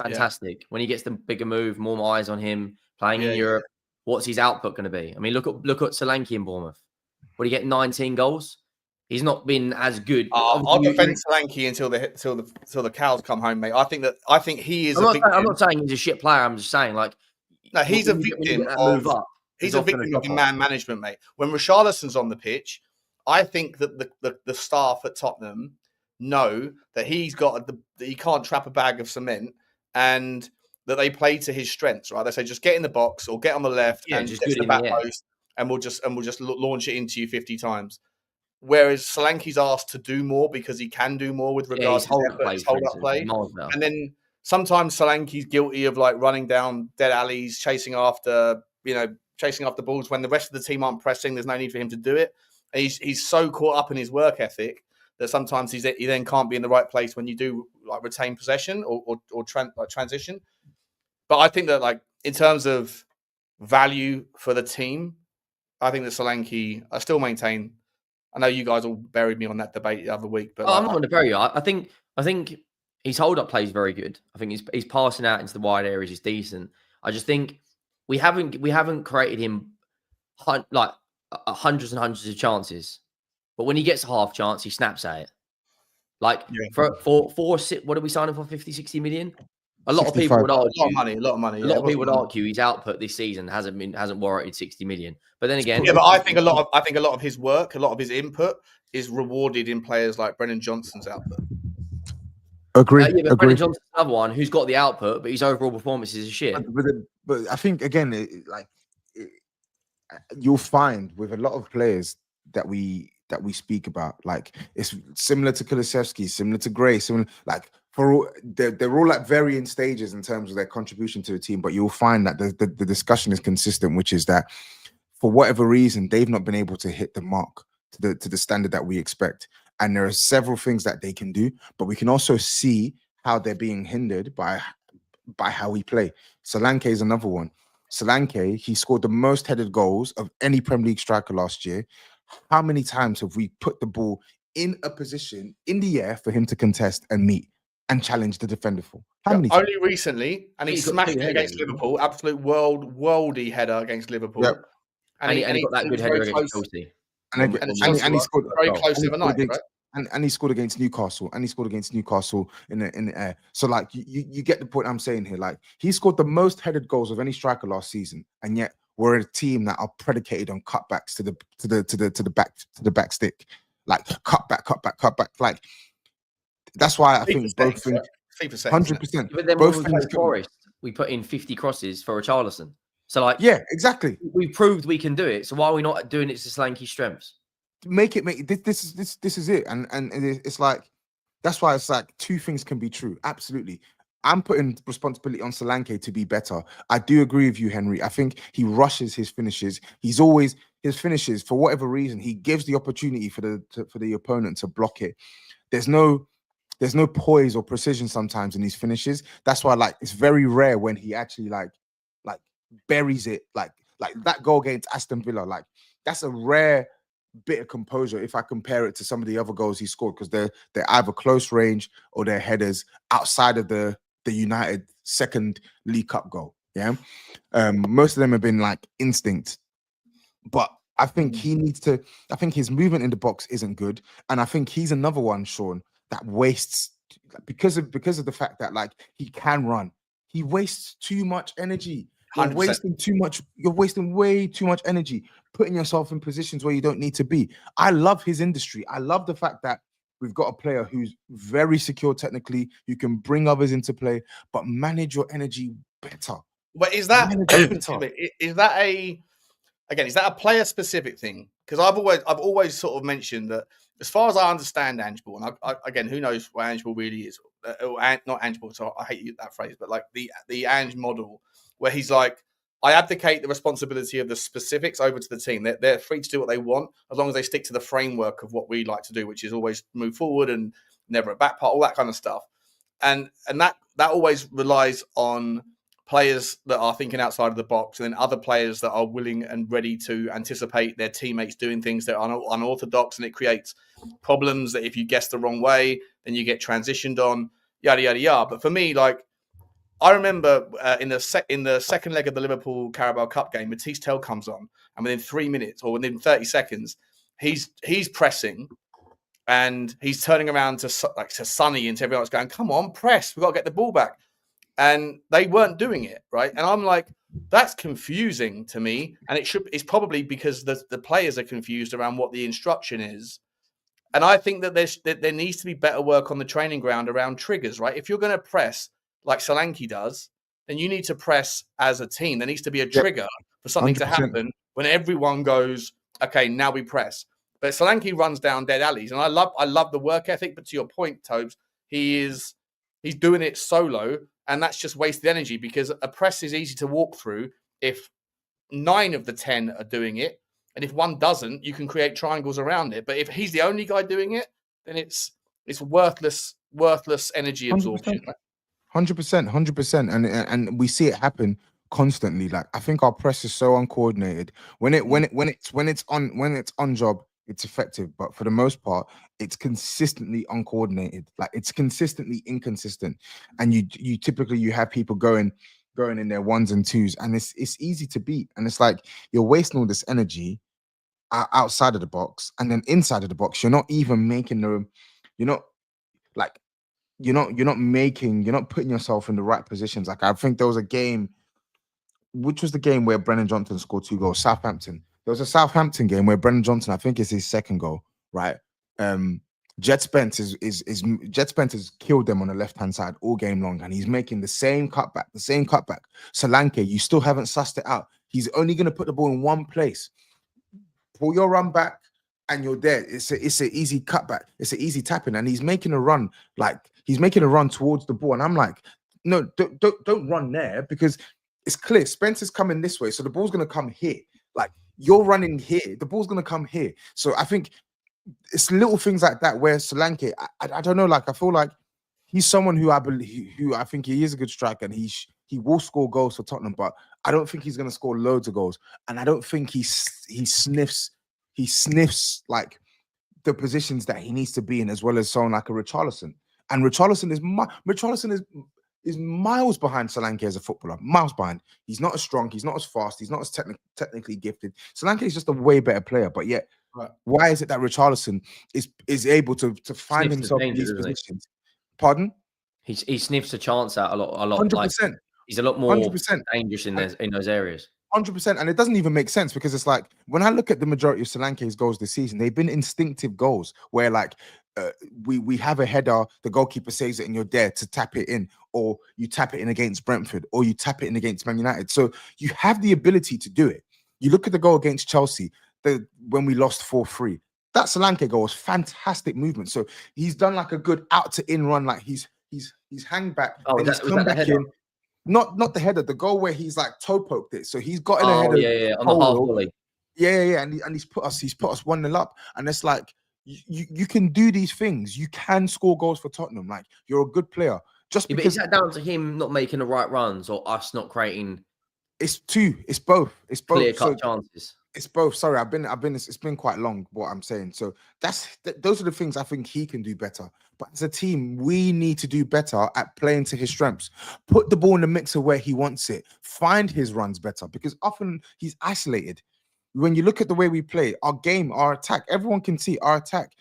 Fantastic. When he gets the bigger move, more eyes on him, playing in Europe, what's his output going to be? I mean, look at Solanke in Bournemouth. Would he get 19 goals? He's not been as good. I'll defend Solanke until the cows come home, mate. I think he is. I'm not saying he's a shit player. I'm just saying he's a victim of he's a victim of man management, mate. When Richarlison's on the pitch, I think that the staff at Tottenham know that he can't trap a bag of cement. And that they play to his strengths, right? They say just get in the box or get on the left and just the back post, and we'll just launch it into you 50 times. Whereas Solanke's asked to do more because he can do more with regards to his hold-up play. And then sometimes Solanke's guilty of like running down dead alleys, chasing after balls when the rest of the team aren't pressing. There's no need for him to do it. And he's so caught up in his work ethic that sometimes he then can't be in the right place when you do like retain possession or transition. But I think that like in terms of value for the team, I think that Solanke, I still maintain. I know you guys all buried me on that debate the other week, but I'm not going to bury you. I think his hold up play is very good. I think he's passing out into the wide areas is decent. I just think we haven't created him like hundreds and hundreds of chances. But when he gets a half chance, he snaps at it. Like for what are we signing for? 50, 60 million? A lot of people would argue. A lot of money. A lot of people would argue his output this season hasn't warranted 60 million. But then again, but I think a lot of his work, a lot of his input is rewarded in players like Brennan Johnson's output. Agree. Brennan Johnson's another one who's got the output, but his overall performance is shit. But I think again, you'll find with a lot of players that we speak about, like it's similar to Kulusevski, similar to Gray, they're all at varying stages in terms of their contribution to the team. But you'll find that the discussion is consistent, which is that for whatever reason they've not been able to hit the mark to the standard that we expect. And there are several things that they can do, but we can also see how they're being hindered by how we play. Solanke is another one. Solanke, he scored the most headed goals of any Premier League striker last year. how many times have we put the ball in a position in the air for him to contest and meet and challenge the defender for? How many times? Only recently, and he He's got smashed two it headers, against Liverpool. Absolute worldy header against Liverpool. Yep. And he got that he good was header very against close. Chelsea. And he scored Very close the other night, against, right? and he scored against Newcastle, and he scored against Newcastle in the air. So like you get the point I'm saying here. Like he scored the most headed goals of any striker last season, and yet we're a team that are predicated on cutbacks to the back stick, like cutback. Like that's why I think both things 100%. But then both when we things played Forest, we put in 50 crosses for Richarlison. So like, yeah, exactly. We proved we can do it. So why are we not doing it to Solanke's strengths? Make this is it, and it's like that's why it's like two things can be true. Absolutely, I'm putting responsibility on Solanke to be better. I do agree with you, Henry. I think he rushes his finishes. He's always his finishes for whatever reason. He gives the opportunity for the opponent to block it. There's no poise or precision sometimes in these finishes. That's why like it's very rare when he actually like buries it like that goal against Aston Villa. Like that's a rare bit of composure if I compare it to some of the other goals he scored, because they're either close range or they're headers outside of the United second League Cup goal. Yeah, most of them have been like instinct, but I think he needs to. I think his movement in the box isn't good, and I think he's another one, Sean, that wastes because of the fact that like he can run. He wastes too much energy. You're 100%. wasting too much. You're wasting way too much energy, putting yourself in positions where you don't need to be. I love his industry. I love the fact that we've got a player who's very secure technically. You can bring others into play, but manage your energy better. But is that is that a player specific thing? Because I've always sort of mentioned that as far as I understand Ange Ball, and I, again, who knows what Ange Ball really is? Not Ange Ball, so I hate that phrase, but like the Ange model, where he's like, I abdicate the responsibility of the specifics over to the team. They're free to do what they want as long as they stick to the framework of what we like to do, which is always move forward and never a back part, all that kind of stuff. And that always relies on players that are thinking outside of the box, and then other players that are willing and ready to anticipate their teammates doing things that are unorthodox, and it creates problems that if you guess the wrong way, then you get transitioned on, yada, yada, yada. But for me, like, I remember in the second leg of the Liverpool Carabao Cup game, Matthys Tel comes on, and within 3 minutes or within 30 seconds, he's pressing, and he's turning around to Sonny and to everyone else going, come on, press, we've got to get the ball back. And they weren't doing it, right? And I'm like, that's confusing to me. And it's probably because the players are confused around what the instruction is. And I think that there needs to be better work on the training ground around triggers, right? If you're going to press like Solanke does, then you need to press as a team. There needs to be a trigger for something 100%. To happen when everyone goes, okay, now we press. But Solanke runs down dead alleys. And I love the work ethic. But to your point, Tobes, he's doing it solo. And that's just wasted energy, because a press is easy to walk through if 9 of the 10 are doing it. And if one doesn't, you can create triangles around it. But if he's the only guy doing it, then it's worthless energy absorption. 100%. And we see it happen constantly. Like I think our press is so uncoordinated. When it's on job, it's effective, but for the most part, it's consistently uncoordinated. Like it's consistently inconsistent, and you typically have people going in their ones and twos, and it's easy to beat. And it's like you're wasting all this energy outside of the box, and then inside of the box, you're not even making you're not putting yourself in the right positions. Like I think there was a game, which was the game where Brennan Johnson scored 2 goals, Southampton. There was a Southampton game where Brennan Johnson, I think it's his second goal, right? Jet Spence has killed them on the left-hand side all game long, and he's making the same cutback. Solanke, you still haven't sussed it out. He's only going to put the ball in one place. Pull your run back, and you're there. It's an easy cutback. It's an easy tapping, and he's making a run towards the ball. And I'm like, no, don't run there, because it's clear Spence is coming this way, so the ball's going to come here. Like you're running here, the ball's going to come here. So I think it's little things like that where Solanke, I don't know, like I feel like he's someone who I think he is a good striker, and he will score goals for Tottenham, but I don't think he's going to score loads of goals, and I don't think he sniffs he sniffs like the positions that he needs to be in, as well as someone like a Richalison. And Richalison is miles behind Solanke as a footballer, miles behind. He's not as strong, he's not as fast, he's not as technically gifted. Solanke is just a way better player, but yet, why is it that Richarlison is able to find himself in these positions? Pardon? He sniffs a chance out a lot. 100%. Like, he's a lot more 100%. Dangerous in those areas. 100%, and it doesn't even make sense because it's like when I look at the majority of Solanke's goals this season, they've been instinctive goals where like we have a header, the goalkeeper saves it, and you're there to tap it in, or you tap it in against Brentford, or you tap it in against Man United. So you have the ability to do it. You look at the goal against Chelsea, when we lost 4-3. That Solanke goal was fantastic movement. So he's done like a good out to in run, like he's hanged back. Oh, he's come back in. Not the header, the goal where he's like toe poked it. So he's got in a header. On the half volley. Yeah. And he's put us 1-0 up. And it's like you can do these things. You can score goals for Tottenham. Like you're a good player. Just because but is that down to him not making the right runs or us not creating? It's both. It's both. Clear-cut chances. It's both. Sorry, I've been. It's been quite long. What I'm saying. So those are the things I think he can do better. But as a team, we need to do better at playing to his strengths. Put the ball in the mixer where he wants it. Find his runs better because often he's isolated. When you look at the way we play, our game, our attack, everyone can see our attack.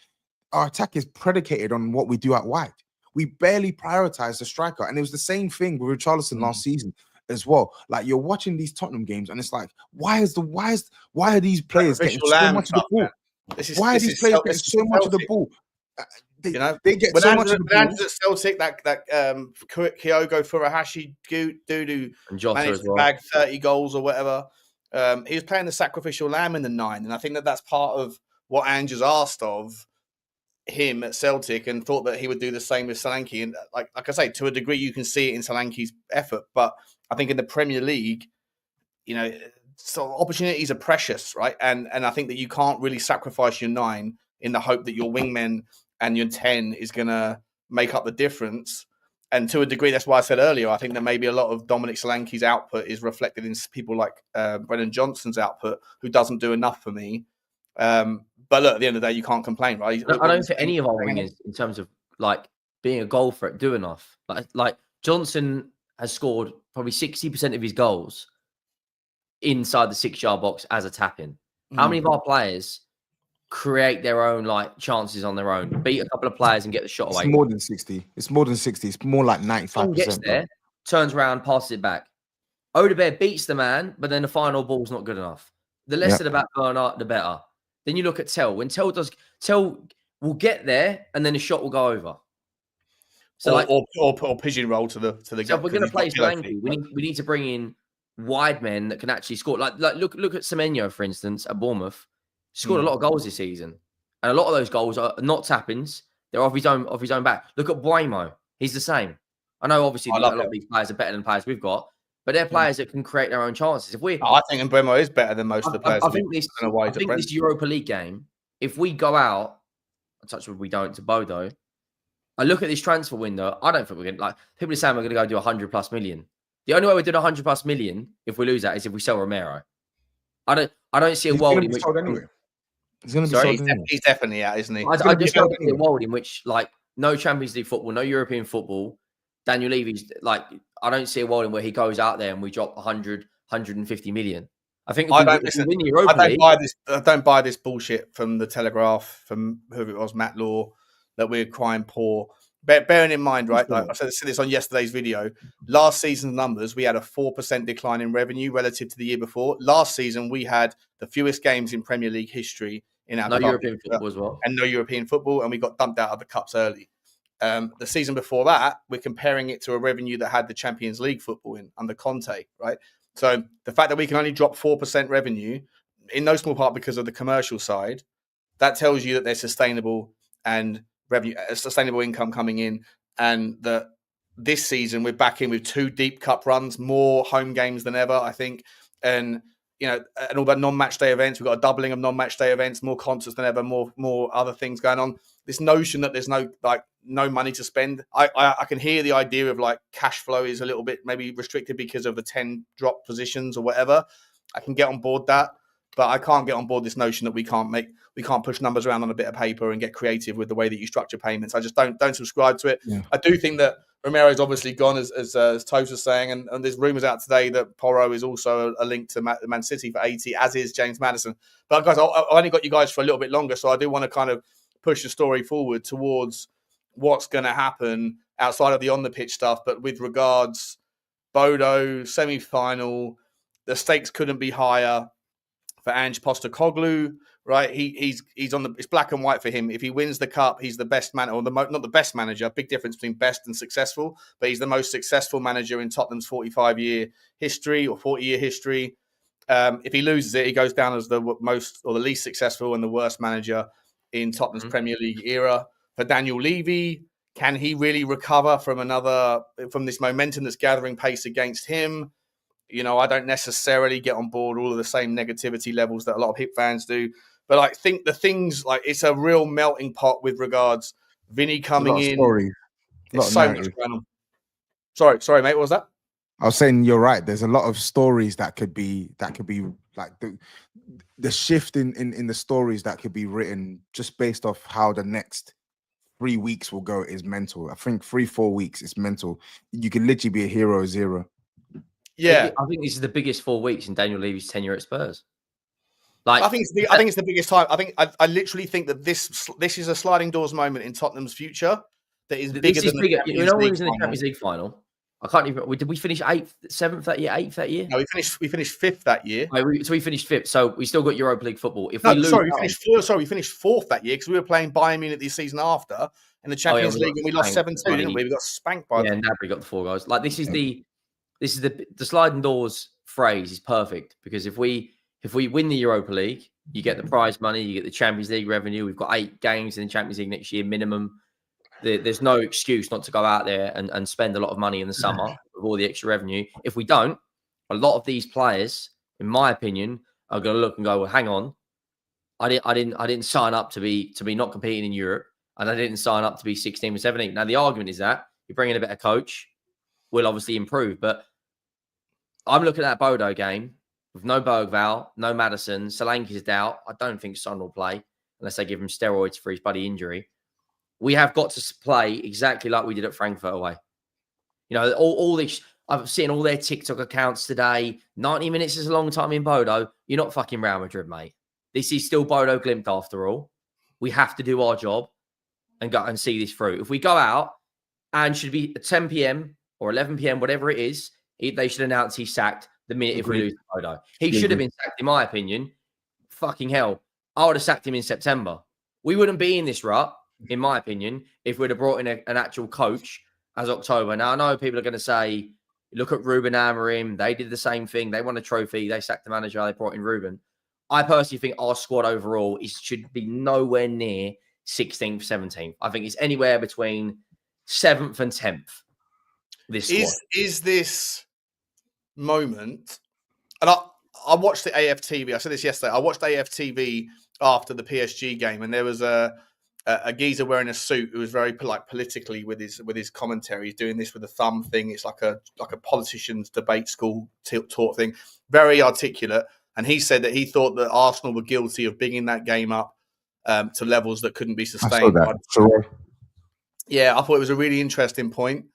Our attack is predicated on what we do out wide. We barely prioritize the striker, and it was the same thing with Richarlison last season as well. Like you're watching these Tottenham games, and it's like, why are these players getting so much of the ball? Why are these players getting so much of the ball? They get so much of the ball. At Celtic, that Kyogo Furuhashi dude who managed to bag 30 goals or whatever. He was playing the sacrificial lamb in the 9, and I think that's part of what Ange has asked of him at Celtic, and thought that he would do the same with Solanke. And like I say, to a degree, you can see it in Solanke's effort, but I think in the Premier League, so opportunities are precious, right? And I think that you can't really sacrifice your 9 in the hope that your wingmen and your 10 is going to make up the difference. And to a degree, that's why I said earlier, I think that maybe a lot of Dominic Solanke's output is reflected in people like Brennan Johnson's output, who doesn't do enough for me. But look, at the end of the day, you can't complain, right? I don't think any of our wingers, in terms of like being a goal threat, do enough. Like Johnson has scored probably 60% of his goals inside the 6-yard box as a tap-in. How many of our players create their own like chances on their own, beat a couple of players and get the shot away? It's more than 60. It's more than 60. It's more like 95%. Gets there, turns around, passes it back. Odegaard beats the man, but then the final ball's not good enough. The less of the back burner, the better. Then you look at Tel. When Tel will get there, and then the shot will go over. So or pigeonhole to the. So if we're going to play Solanke, we need to bring in wide men that can actually score. Like look at Semenyo, for instance, at Bournemouth. Scored a lot of goals this season, and a lot of those goals are not tap-ins. They're off his own back. Look at Buemo. He's the same. I know obviously a lot of these players are better than players we've got, but they're players that can create their own chances. I think Buemo is better than most of the players. I think this Europa League game, if we go out, touch wood we don't, to Bodo, I look at this transfer window, I don't think we're going to, like, people are saying we're going to go do 100+ million. The only way we're doing 100+ million, if we lose that, is if we sell Romero. I don't see a world in which... He's going to be sold anyway. He's definitely out, isn't he? I just don't see a world in which, like, no Champions League football, no European football, Daniel Levy's, like, I don't see a world in where he goes out there and we drop 100, 150 million. I think if we win the Europa League... I don't buy this bullshit from the Telegraph, from whoever it was, Matt Law, that we're crying poor. Bearing in mind, right, like I said this on yesterday's video, last season's numbers, we had a 4% decline in revenue relative to the year before. Last season, we had the fewest games in Premier League history in our European football as well. And no European football, and we got dumped out of the cups early. The season before that, we're comparing it to a revenue that had the Champions League football in under Conte, right? So the fact that we can only drop 4% revenue, in no small part because of the commercial side, that tells you that there's sustainable and revenue, sustainable income coming in, and that this season we're back in with 2 deep cup runs, more home games than ever, I think, and and all that non-match day events. We've got a doubling of non-match day events, more concerts than ever, more other things going on. This notion that there's no money to spend, I can hear the idea of like cash flow is a little bit maybe restricted because of the 10 drop positions or whatever. I can get on board that, But I can't get on board this notion that we can't push numbers around on a bit of paper and get creative with the way that you structure payments. I just don't subscribe to it. Yeah. I do think that Romero's obviously gone, as Toes was saying, and there's rumours out today that Porro is also a link to Man City for 80, as is James Maddison. But guys, I only got you guys for a little bit longer, so I do want to kind of push the story forward towards what's going to happen outside of the on-the-pitch stuff. But with regards, Bodo, semi-final, the stakes couldn't be higher for Ange Postecoglou, right? He's on it's black and white for him. If he wins the cup, he's the best man, or not the best manager. Big difference between best and successful, but he's the most successful manager in Tottenham's 45-year history or 40-year history. If he loses it, he goes down as the most or the least successful and the worst manager in Tottenham's Premier League era. For Daniel Levy, can he really recover from this momentum that's gathering pace against him? You know, I don't necessarily get on board all of the same negativity levels that a lot of Hip fans do. But I think the things, like, it's a real melting pot with regards Vinny coming in. Stories. There's so much going on. Sorry, mate. What was that? I was saying you're right. There's a lot of stories that could be like the shift in the stories that could be written just based off how the next 3 weeks will go is mental. I think 3-4 weeks is mental. You can literally be a hero 0. Yeah, I think this is the biggest 4 weeks in Daniel Levy's tenure at Spurs. Like, I think it's the biggest time. I literally think that this is a sliding doors moment in Tottenham's future that is bigger than the Champions You know, when we League was in the final. Champions League final, I can't even. Did we finish 8th, 7th that year, 8th that year? No, we finished 5th that year. So we finished 5th. So we still got Europa League football. If No, we lose, we finished 4th. We finished 4th that year because we were playing Bayern Munich the season after in the Champions League, and we lost 7-2, didn't we? We got spanked by them. Yeah, Nabry got the 4 goals. Like, this is the sliding doors phrase is perfect, because if we win the Europa League, you get the prize money, you get the Champions League revenue. We've got 8 games in the Champions League next year minimum. There's no excuse not to go out there and spend a lot of money in the summer with all the extra revenue. If we don't, a lot of these players, in my opinion, are going to look and go, well, hang on, I didn't sign up to be not competing in Europe, and I didn't sign up to be 16 or 17. Now the argument is that you bring in a better coach, will obviously improve. But I'm looking at that Bodo game with no Berghvall, no Maddison, Solanke's doubt. I don't think Son will play unless they give him steroids for his bloody injury. We have got to play exactly like we did at Frankfurt away. You know, all these, I've seen all their TikTok accounts today. 90 minutes is a long time in Bodo. You're not fucking Real Madrid, mate. This is still Bodo Glimt after all. We have to do our job and go and see this through. If we go out and should be at 10 p.m. or 11 p.m., whatever it is, they should announce he's sacked the minute if we lose Bodo. He should have been sacked, in my opinion. Fucking hell. I would have sacked him in September. We wouldn't be in this rut, in my opinion, if we'd have brought in an actual coach as October. Now, I know people are going to say, look at Ruben Amorim. They did the same thing. They won a trophy. They sacked the manager. They brought in Ruben. I personally think our squad overall should be nowhere near 16th, 17th. I think it's anywhere between 7th and 10th. This is this moment, and I watched the AFTV. I said this yesterday. I watched AFTV after the PSG game, and there was a geezer wearing a suit who was very politically with his commentary. He's doing this with a thumb thing. It's like a politician's debate school taught thing. Very articulate. And he said that he thought that Arsenal were guilty of bigging that game up to levels that couldn't be sustained. I saw that. Yeah, I thought it was a really interesting point.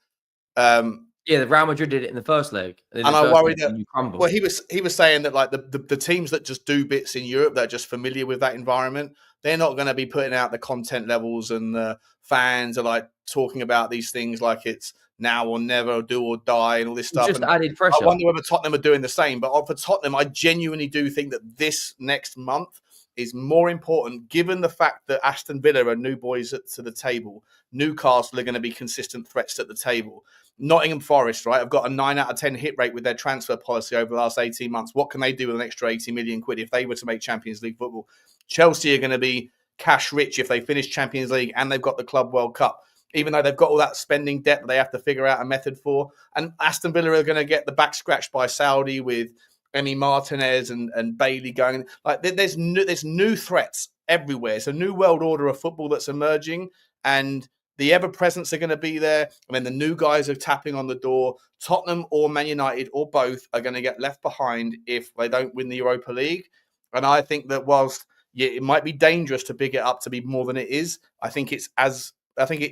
Yeah, the Real Madrid did it in the first leg. And I worry that, well, he was saying that, like, the teams that just do bits in Europe that are just familiar with that environment, they're not going to be putting out the content levels, and the fans are like talking about these things like it's now or never, do or die, and all this stuff. Just added pressure. I wonder whether Tottenham are doing the same. But for Tottenham, I genuinely do think that this next month is more important, given the fact that Aston Villa are new boys to the table. Newcastle are going to be consistent threats at the table. Nottingham Forest, right, have got a 9 out of 10 hit rate with their transfer policy over the last 18 months. What can they do with an extra 80 million quid if they were to make Champions League football? Chelsea are going to be cash rich if they finish Champions League and they've got the Club World Cup, even though they've got all that spending debt that they have to figure out a method for. And Aston Villa are going to get the back scratched by Saudi with Emi Martinez and Bailey going. Like, there's new threats everywhere. It's a new world order of football that's emerging, and the ever-presence are going to be there. And then the new guys are tapping on the door. Tottenham or Man United or both are going to get left behind if they don't win the Europa League. And I think that whilst it might be dangerous to big it up to be more than it is, I think it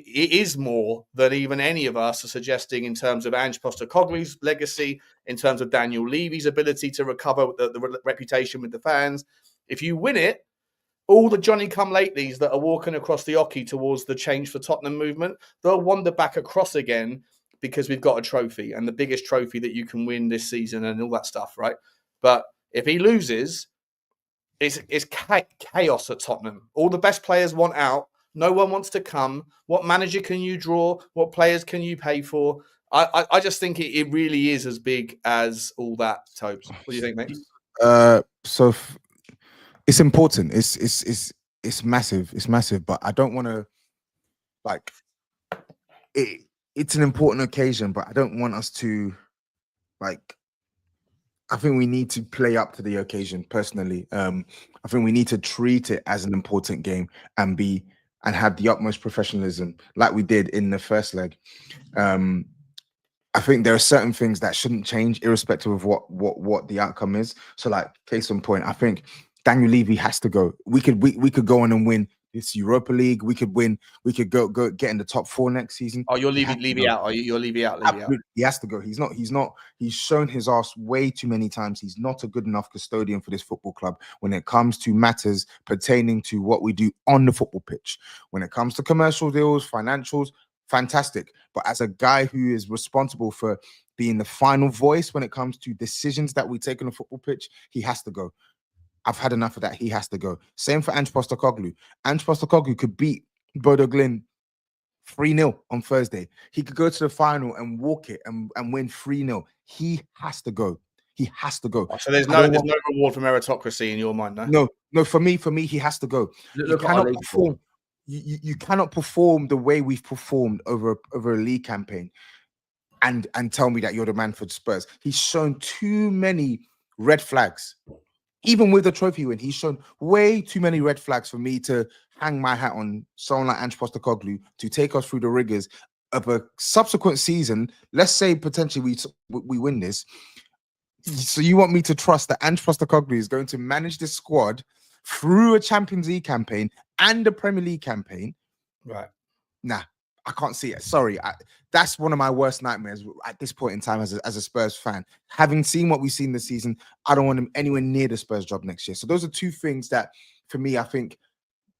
is more than even any of us are suggesting in terms of Ange Postecoglou's legacy, in terms of Daniel Levy's ability to recover the reputation with the fans. If you win it, all the Johnny-come-latelys that are walking across the Ocky towards the Change for Tottenham movement, they'll wander back across again because we've got a trophy and the biggest trophy that you can win this season and all that stuff, right? But if he loses, it's chaos at Tottenham. All the best players want out. No one wants to come. What manager can you draw? What players can you pay for? I just think it really is as big as all that, Tobes. What do you think, mate? It's important. It's massive. It's massive. But I don't want to it. It's an important occasion, but I don't want us to I think we need to play up to the occasion. Personally, I think we need to treat it as an important game and have the utmost professionalism, like we did in the first leg. I think there are certain things that shouldn't change, irrespective of what the outcome is. So, like case in point, I think Daniel Levy has to go. We could go on and win this Europa League. We could win. We could go get in the top 4 next season. Oh, you're Levy out. You're Levy out. Absolutely. He has to go. He's not. He's shown his ass way too many times. He's not a good enough custodian for this football club when it comes to matters pertaining to what we do on the football pitch. When it comes to commercial deals, financials, fantastic. But as a guy who is responsible for being the final voice when it comes to decisions that we take on the football pitch, he has to go. I've had enough of that. He has to go. Same for Ange Postecoglou. Ange Postecoglou could beat Bodo Glimt 3-0 on Thursday. He could go to the final and walk it and win 3-0. He has to go. He has to go. So there's no reward for meritocracy in your mind, no? No. For me, he has to go. You cannot perform. You cannot perform the way we've performed over a league campaign and tell me that you're the man for the Spurs. He's shown too many red flags. Even with the trophy win, he's shown way too many red flags for me to hang my hat on someone like Ange Postecoglou to take us through the rigors of a subsequent season. Let's say potentially we win this. So you want me to trust that Ange Postecoglou is going to manage this squad through a Champions League campaign and a Premier League campaign? Right. Nah, I can't see it. Sorry. That's one of my worst nightmares at this point in time as a Spurs fan. Having seen what we've seen this season, I don't want him anywhere near the Spurs job next year. So those are two things that, for me, I think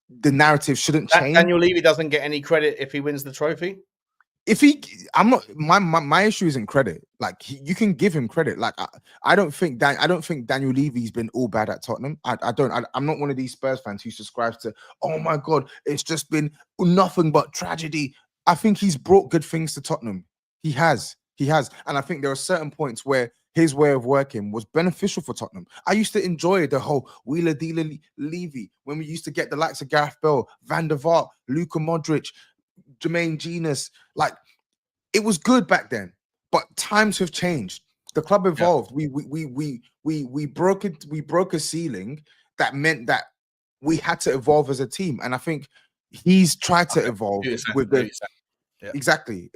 the narrative shouldn't change. Daniel Levy doesn't get any credit if he wins the trophy? My issue isn't credit. Like, you can give him credit. Like, I don't think Daniel Levy's been all bad at Tottenham. I'm not one of these Spurs fans who subscribes to, oh my God, it's just been nothing but tragedy. I think he's brought good things to Tottenham. He has. And I think there are certain points where his way of working was beneficial for Tottenham. I used to enjoy the whole Wheeler Dealer Levy when we used to get the likes of Gareth Bale, Van der Vaart, Luka Modric, Jermaine Genius. Like, it was good back then, but times have changed. The club evolved. Yeah. We broke it. We broke a ceiling that meant that we had to evolve as a team. And I think he's tried to evolve with the exactly.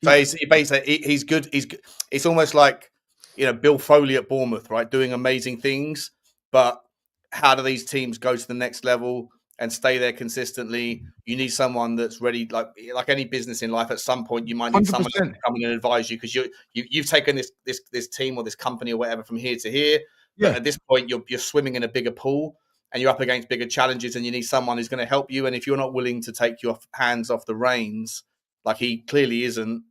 He's good. It's almost like, Bill Foley at Bournemouth, right? Doing amazing things, but how do these teams go to the next level and stay there consistently? You need someone that's ready, like any business in life. At some point, you might need 100%. Someone to come in and advise you, because you've taken this team or this company or whatever from here to here. Yeah. But at this point, you're swimming in a bigger pool and you're up against bigger challenges, and you need someone who's going to help you. And if you're not willing to take your hands off the reins, like he clearly isn't,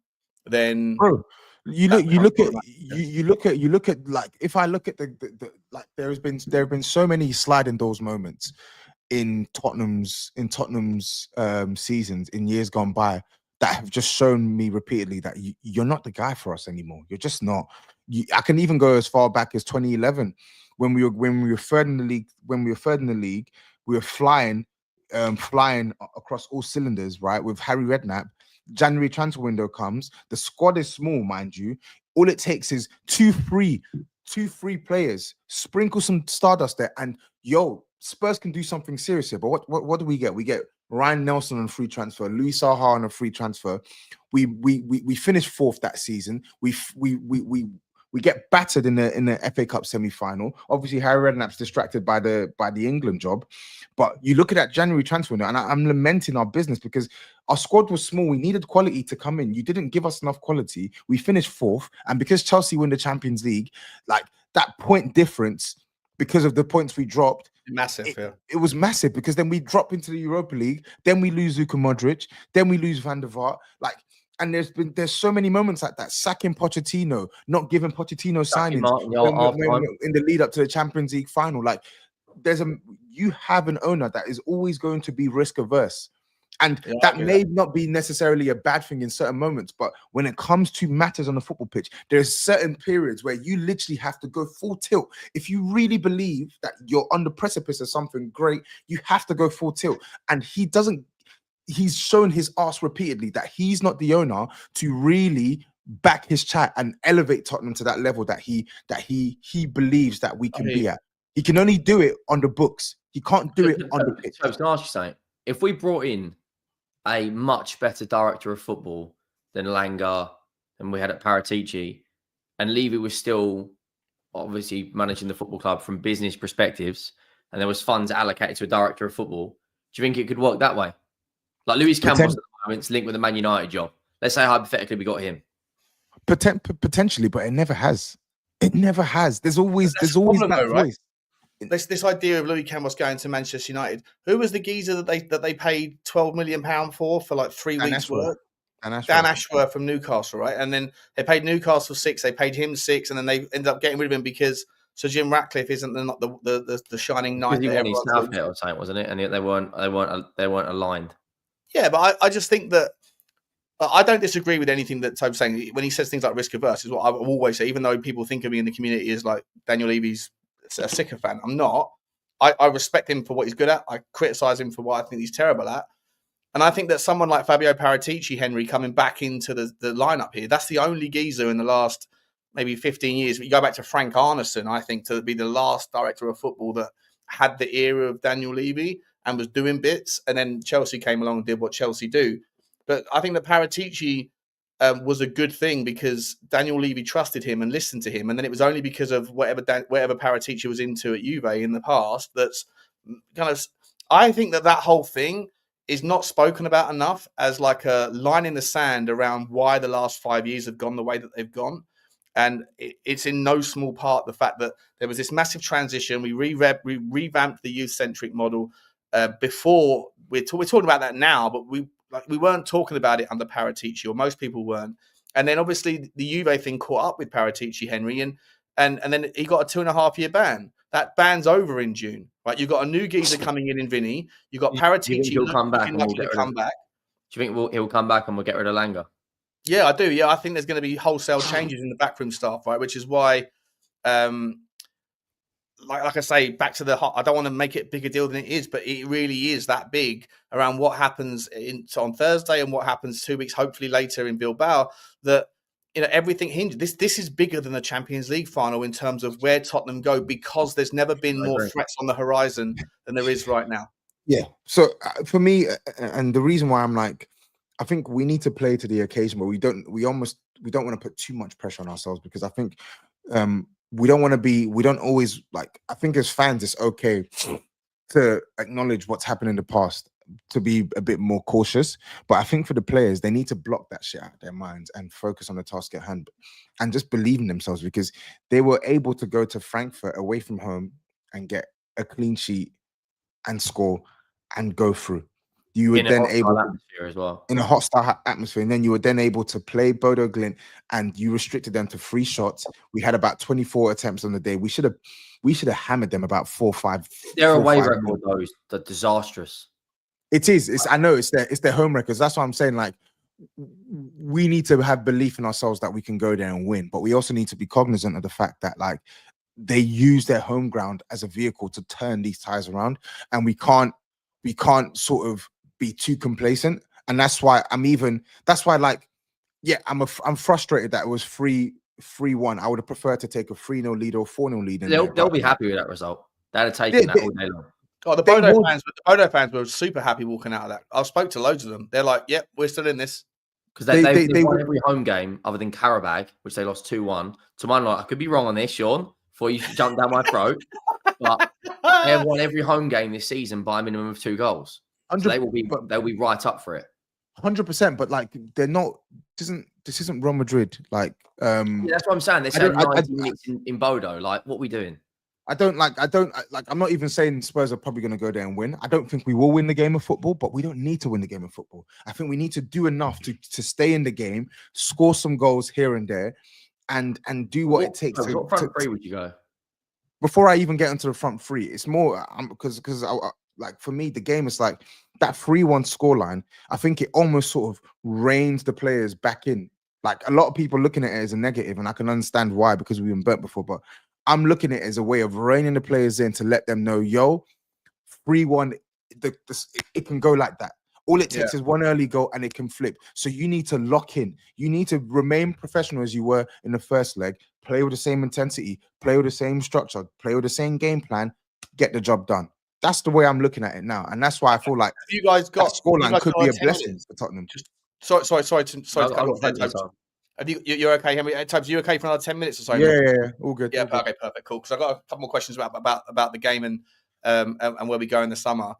then bro, you look at like, if I look at the like, there have been so many sliding doors moments in Tottenham's seasons in years gone by that have just shown me repeatedly that you're not the guy for us anymore. You're just not. I can even go as far back as 2011 when we were third in the league. When we were third in the league, we were flying across all cylinders, right? With Harry Redknapp. January transfer window comes. The squad is small, mind you. All it takes is two free players. Sprinkle some stardust there, and Spurs can do something serious here. But what do we get? We get Ryan Nelson on a free transfer, Luis Saha on a free transfer. We finished fourth that season. We We get battered in the FA Cup semi-final. Obviously, Harry Redknapp's distracted by the England job. But you look at that January transfer window, and I'm lamenting our business because our squad was small. We needed quality to come in. You didn't give us enough quality. We finished 4th, and because Chelsea win the Champions League, like that point difference, because of the points we dropped, Massive. It was massive because then we drop into the Europa League, then we lose Luka Modric, then we lose Van der Vaart. Like, and there's so many moments like that. Sacking Pochettino, not giving Pochettino signings in the lead up to the Champions League final. Like, you have an owner that is always going to be risk averse. And that may not be necessarily a bad thing in certain moments, but when it comes to matters on the football pitch, there's certain periods where you literally have to go full tilt. If you really believe that you're on the precipice of something great, you have to go full tilt. And he's shown his ass repeatedly that he's not the owner to really back his chat and elevate Tottenham to that level that he believes that we can be at. He can only do it on the books. He can't do it on the pitch. So I was going to ask you something. If we brought in a much better director of football than Langer and we had at Paratici, and Levy was still obviously managing the football club from business perspectives, and there was funds allocated to a director of football, do you think it could work that way? Like Luis Campbell's at the moment linked with the Man United job. Let's say hypothetically we got him. Potentially, but it never has. It never has. There's always that voice. This idea of Louis Campbell's going to Manchester United. Who was the geezer that they paid £12 million for like 3 weeks' work? Dan Ashworth from Newcastle, right? And then they paid Newcastle 6. They paid him 6, and then they ended up getting rid of him because Sir Jim Ratcliffe isn't the shining knight. He wanted Southgate or something, wasn't it? And they weren't aligned. Yeah, but I just think that I don't disagree with anything that Toby's saying when he says things like risk averse. Is what I always say, even though people think of me in the community as like Daniel Levy's a sycophant. I'm not. I respect him for what he's good at. I criticize him for what I think he's terrible at. And I think that someone like Fabio Paratici, Henry, coming back into the lineup here, that's the only geezer in the last maybe 15 years. You go back to Frank Arneson, I think, to be the last director of football that had the era of Daniel Levy and was doing bits. And then Chelsea came along and did what Chelsea do. But I think that Paratici was a good thing because Daniel Levy trusted him and listened to him. And then it was only because of whatever Paratici was into at Juve in the past that's kind of... I think that whole thing is not spoken about enough as like a line in the sand around why the last 5 years have gone the way that they've gone. And it's in no small part the fact that there was this massive transition. We revamped the youth-centric model before. We're talking about that now, but we weren't talking about it under Paratici, or most people weren't. And then obviously the Juve thing caught up with Paratici, Henry, and then he got a 2.5-year ban. That ban's over in June, right? You've got a new geezer coming in Vinny. You've got Paratici. He'll come back. Do you think he'll come back and we'll get rid of Langer? Yeah, I do. Yeah, I think there's going to be wholesale changes in the backroom staff, right? Which is why, like I say, back to I don't want to make it a bigger deal than it is, but it really is that big around what happens on Thursday and what happens 2 weeks, hopefully later in Bilbao. That everything hinges. This is bigger than the Champions League final in terms of where Tottenham go because there's never been more threats on the horizon than there is right now. Yeah. So for me, and the reason why I'm like, I think we need to play to the occasion, but we don't want to put too much pressure on ourselves because I think we don't always like, I think as fans, it's okay to acknowledge what's happened in the past, to be a bit more cautious. But I think for the players, they need to block that shit out of their minds and focus on the task at hand and just believe in themselves because they were able to go to Frankfurt away from home and get a clean sheet and score and go through. You were then able atmosphere as well in a hostile atmosphere, and then you were then able to play Bodo Glimt, and you restricted them to 3 shots. We had about 24 attempts on the day. We should have hammered them about 4 or 5. Their away record, though, is disastrous. It is. I know it's their home records. That's what I'm saying. Like, we need to have belief in ourselves that we can go there and win, but we also need to be cognizant of the fact that like they use their home ground as a vehicle to turn these ties around, and we can't sort of be too complacent. And that's why I'm frustrated that it was 3-1. I would have preferred to take a 3-0 lead or 4-0 lead. They'll be happy with that result. They'd have taken that all day long. Oh, the Bodo fans were super happy walking out of that. I spoke to loads of them. They're like, "Yep, we're still in this." Because they won every home game other than Karabag, which they lost 2-1. To my knowledge, I could be wrong on this, Sean, before you jump down my throat. But they have won every home game this season by a minimum of 2 goals. So they'll be right up for it. 100%, but like they're not. This isn't Real Madrid. Like, yeah, that's what I'm saying. They're saying 90 minutes in Bodo. Like, what are we doing? I'm not even saying Spurs are probably going to go there and win. I don't think we will win the game of football, but we don't need to win the game of football. I think we need to do enough to stay in the game, score some goals here and there, and do what it takes. What front three would you go? Before I even get into the front three, it's more because like for me, the game is like that 3-1 scoreline. I think it almost sort of reins the players back in. Like a lot of people looking at it as a negative, and I can understand why because we've been burnt before. But I'm looking at it as a way of reining the players in to let them know, yo, 3-1, it can go like that. All it takes is one early goal and it can flip. So you need to lock in. You need to remain professional as you were in the first leg. Play with the same intensity. Play with the same structure. Play with the same game plan. Get the job done. That's the way I'm looking at it now, and that's why I feel like you guys got scoreline could be a blessing for Tottenham. Sorry to cut off. You're okay, Henry? Tubbs, you okay for another 10 minutes or so? Yeah, all good. Yeah, all okay, good. perfect, cool. Because I got a couple more questions about the game and where we go in the summer.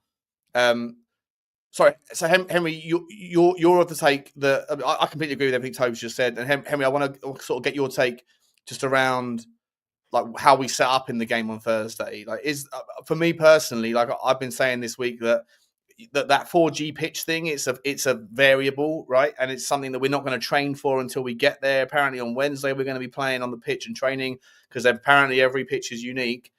Sorry, so Henry, you're of the take that I completely agree with everything Tubbs just said, and Henry, I want to sort of get your take just around like how we set up in the game on Thursday. Like, is for me personally, like I've been saying this week that 4G pitch thing, it's a variable, right? And it's something that we're not going to train for until we get there. Apparently on Wednesday we're going to be playing on the pitch and training because apparently every pitch is unique.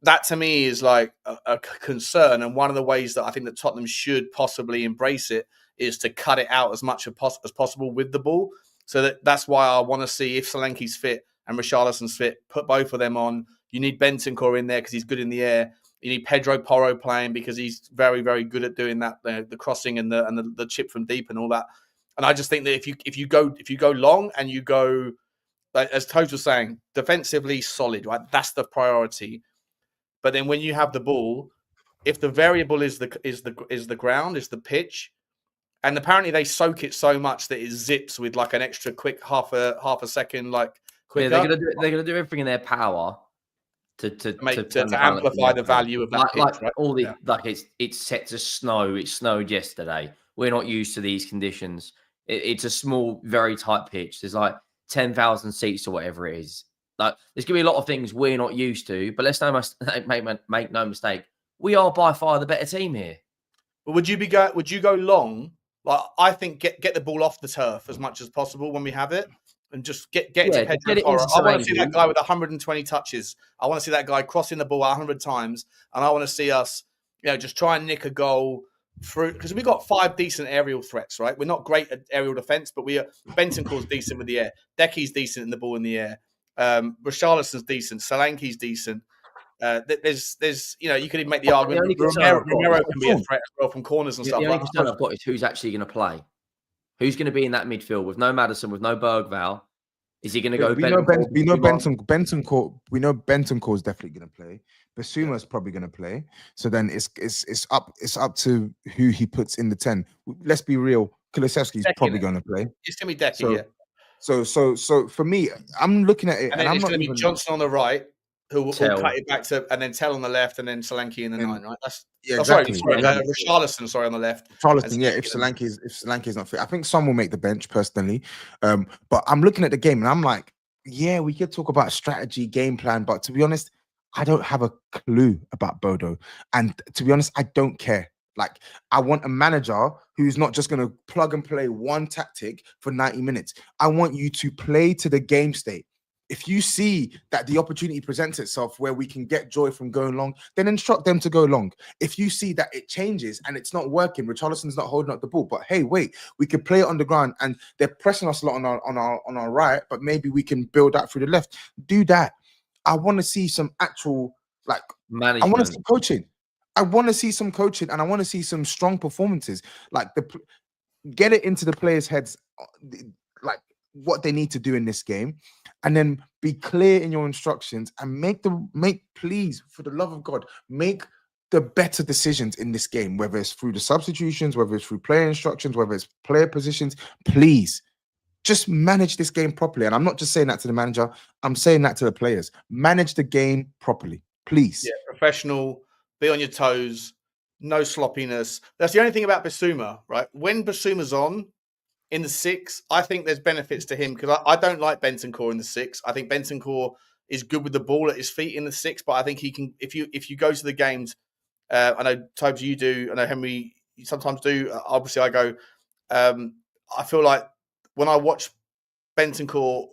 That to me is like a concern, and one of the ways that I think that Tottenham should possibly embrace it is to cut it out as much as possible with the ball. So that's why I want to see if Solanke's fit and Richalison's fit, put both of them on. You need Bentancur in there because he's good in the air. You need Pedro Porro playing because he's very, very good at doing that, the crossing and the chip from deep and all that. And I just think that if you go long and you go, like, as Toad was saying, defensively solid, right? That's the priority. But then when you have the ball, if the variable is the ground, is the pitch, and apparently they soak it so much that it zips with like an extra quick half a second, like quicker. Yeah, they're gonna do everything in their power to amplify the value of that pitch, right? All the it's set to snow. It snowed yesterday. We're not used to these conditions. It's a small, very tight pitch. There's like 10,000 seats or whatever it is. Like, there's gonna be a lot of things we're not used to. But let's make no mistake. We are by far the better team here. But would you go long? Like, I think get the ball off the turf as much as possible when we have it. And just get to Pedro Porro. I want to see that guy with 120 touches. I want to see that guy crossing the ball 100 times. And I want to see us, just try and nick a goal through. Because we've got 5 decent aerial threats, right? We're not great at aerial defence, but Bentancur's decent with the air. Decky's decent in the ball in the air. Richarlison's decent. Solanke's decent. There's you could even make the argument. Romero can be a threat as well from corners and stuff. The only concern I've got is who's actually going to play. Who's going to be in that midfield with no Maddison, with no Berghvall? Is he going to go? We know Bentancur. We know Bentancur is definitely going to play. Bissouma is probably going to play. So then it's up to who he puts in the 10. Let's be real. Kulusevski is probably going to play. It's going to be Decky. So for me, I'm looking at it, and I'm going to be Johnson on the right, who will cut it back to, and then Tel on the left, and then Solanke in the 9, right? That's exactly. Richarlison, on the left. Richarlison, if Solanke is not fit, I think some will make the bench personally. But I'm looking at the game and I'm like, yeah, we could talk about strategy, game plan, but to be honest, I don't have a clue about Bodo, and to be honest, I don't care. Like, I want a manager who's not just going to plug and play one tactic for 90 minutes. I want you to play to the game state. If you see that the opportunity presents itself where we can get joy from going long, then instruct them to go long. If you see that it changes and it's not working, Richarlison's not holding up the ball, but hey, wait, we could play it on the ground and they're pressing us a lot on our right, but maybe we can build that through the left. Do that. I want to see some actual management. I want to see coaching. I want to see some coaching and I want to see some strong performances. Like, get it into the players' heads, like what they need to do in this game, and then be clear in your instructions and please, for the love of God, make the better decisions in this game, whether it's through the substitutions, whether it's through player instructions, whether it's player positions. Please just manage this game properly. And I'm not just saying that to the manager, I'm saying that to the players. Manage the game properly, please. Yeah, professional, be on your toes, no sloppiness. That's the only thing about Bissouma, right? When Bissouma's on in the 6, I think there's benefits to him because I don't like Bentancur in the 6. I think Bentancur is good with the ball at his feet in the 6, but I think he can, if you go to the games, I know Tobes, you do, I know Henry, you sometimes do. Obviously, I go, I feel like when I watch Bentancur,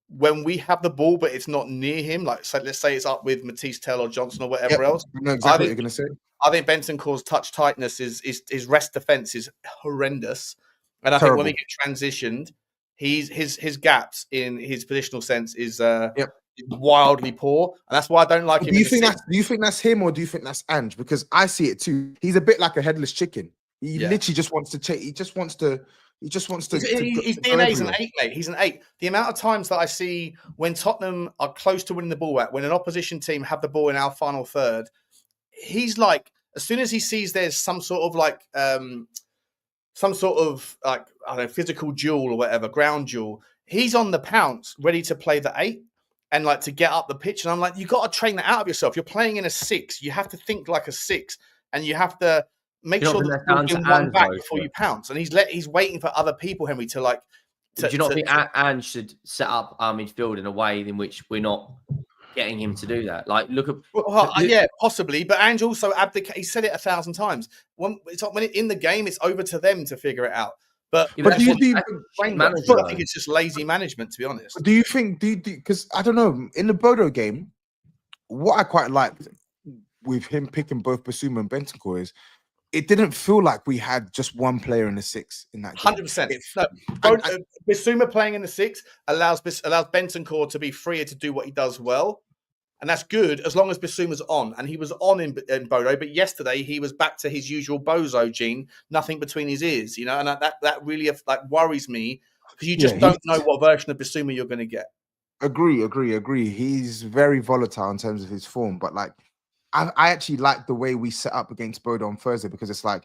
when we have the ball, but it's not near him, like so let's say it's up with Matthys Tel or Johnson or whatever else. I know exactly what you're going to say. I think Bentancur's touch tightness is his rest defense is horrendous. And I Terrible. think when we get transitioned, his gaps in his positional sense is wildly poor. And that's why I don't like him. Do you think that's him or do you think that's Ange? Because I see it too. He's a bit like a headless chicken. He literally just wants to change. He just wants to. His DNA is an 8, mate. He's an 8. The amount of times that I see when Tottenham are close to winning the ball back, when an opposition team have the ball in our final third, he's like, as soon as he sees there's some sort of like, I don't know, physical duel or whatever, ground duel, he's on the pounce, ready to play the 8 and like to get up the pitch. And I'm like, you got to train that out of yourself. You're playing in a 6. You have to think like a 6, and you have to make sure that you're doing one back before you pounce. And he's waiting for other people, Henry, to like. Do you not think Ange should set up our midfield in a way in which we're not getting him to do that? Like, look at yeah, possibly. But Ange also abdicated. He said it 1,000 times. When in the game, it's over to them to figure it out. But do you think it's just lazy management, to be honest? Do you think? Because I don't know. In the Bodo game, what I quite liked with him picking both Bissouma and Bentancur is it didn't feel like we had just one player in the 6 in that game. 100%. Bissouma playing in the 6 allows Bentancur to be freer to do what he does well. And that's good as long as Bissouma's on. And he was on in Bodo, but yesterday he was back to his usual bozo gene, nothing between his ears, you know, and that really like worries me because you just don't know what version of Bissouma you're going to get. Agree. He's very volatile in terms of his form, but like I actually like the way we set up against Bodo on Thursday because it's like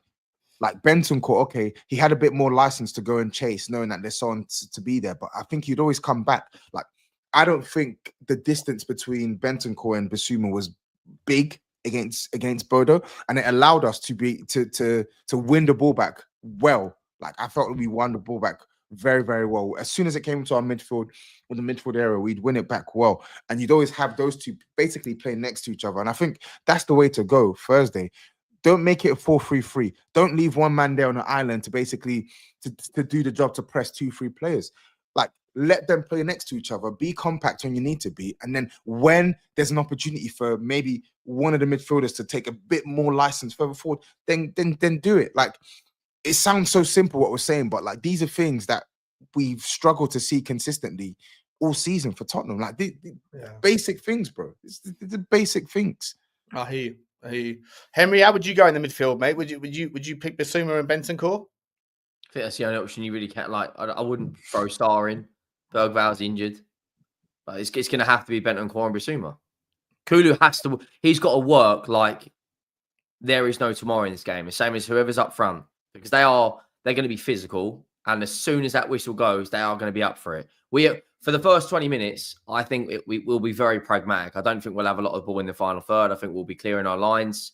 Bentancur, okay, he had a bit more license to go and chase, knowing that there's someone to be there. But I think he'd always come back. Like, I don't think the distance between Bentancur and Bissouma was big against Bodo, and it allowed us to win the ball back well. Like, I felt we won the ball back very, very well. As soon as it came to our midfield, with the midfield area, we'd win it back well. And you'd always have those two basically play next to each other. And I think that's the way to go Thursday. Don't make it a 4-3-3. Don't leave one man there on the island to basically to do the job to press 2-3 players. Like, let them play next to each other. Be compact when you need to be. And then when there's an opportunity for maybe one of the midfielders to take a bit more license further forward, then do it. Like, it sounds so simple what we're saying, but like these are things that we've struggled to see consistently all season for Tottenham. Like the basic things, bro. It's the basic things. I hear you. Henry, how would you go in the midfield, mate? Would you pick Bissouma and Bentancur? I think that's the only option you really can't. Like, I wouldn't throw Sarr in. Berghvall's injured, but it's going to have to be Bentancur and Bissouma. Kulu has to. He's got to work like there is no tomorrow in this game. The same as whoever's up front, because they're going to be physical, and as soon as that whistle goes, they are going to be up for it. For the first 20 minutes, I think we will be very pragmatic. I don't think we'll have a lot of ball in the final third. I think we'll be clearing our lines,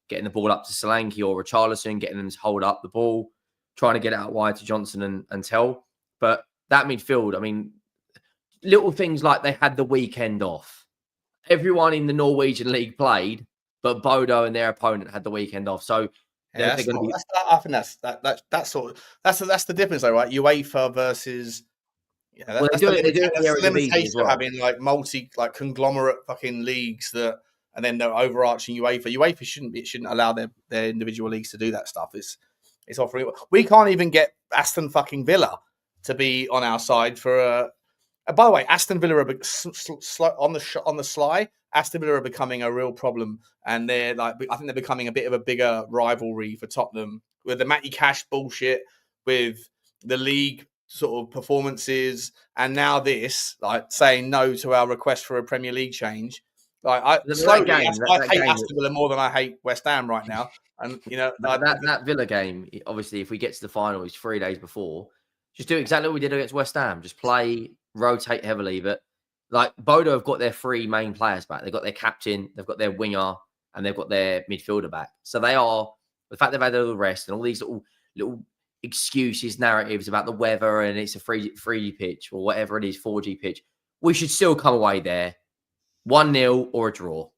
getting the ball up to Solanke or Richalison, getting them to hold up the ball, trying to get it out wide to Johnson and Tel. But that midfield, I mean, little things like they had the weekend off. Everyone in the Norwegian league played, but Bodo and their opponent had the weekend off. So I think that's the difference, though, right? UEFA versus. Yeah, that's the limitation of having like conglomerate fucking leagues and then they're overarching UEFA. UEFA shouldn't allow their individual leagues to do that stuff. It's offering. We can't even get Aston fucking Villa to be on our side for by the way, Aston Villa are on the sly. Aston Villa are becoming a real problem, and they're like, I think they're becoming a bit of a bigger rivalry for Tottenham with the Matty Cash bullshit, with the league sort of performances, and now this, like saying no to our request for a Premier League change. Like I That slowly, game, I that hate game- Aston Villa more than I hate West Ham right now. And that Villa game, obviously, if we get to the final, it's 3 days before. Just do exactly what we did against West Ham. Just play, rotate heavily. But like Bodo have got their three main players back. They've got their captain, they've got their winger, and they've got their midfielder back. So they are the fact they've had a little rest and all these little excuses, narratives about the weather and it's a 3G pitch or whatever it is, 4G pitch. We should still come away there 1-0 or a draw.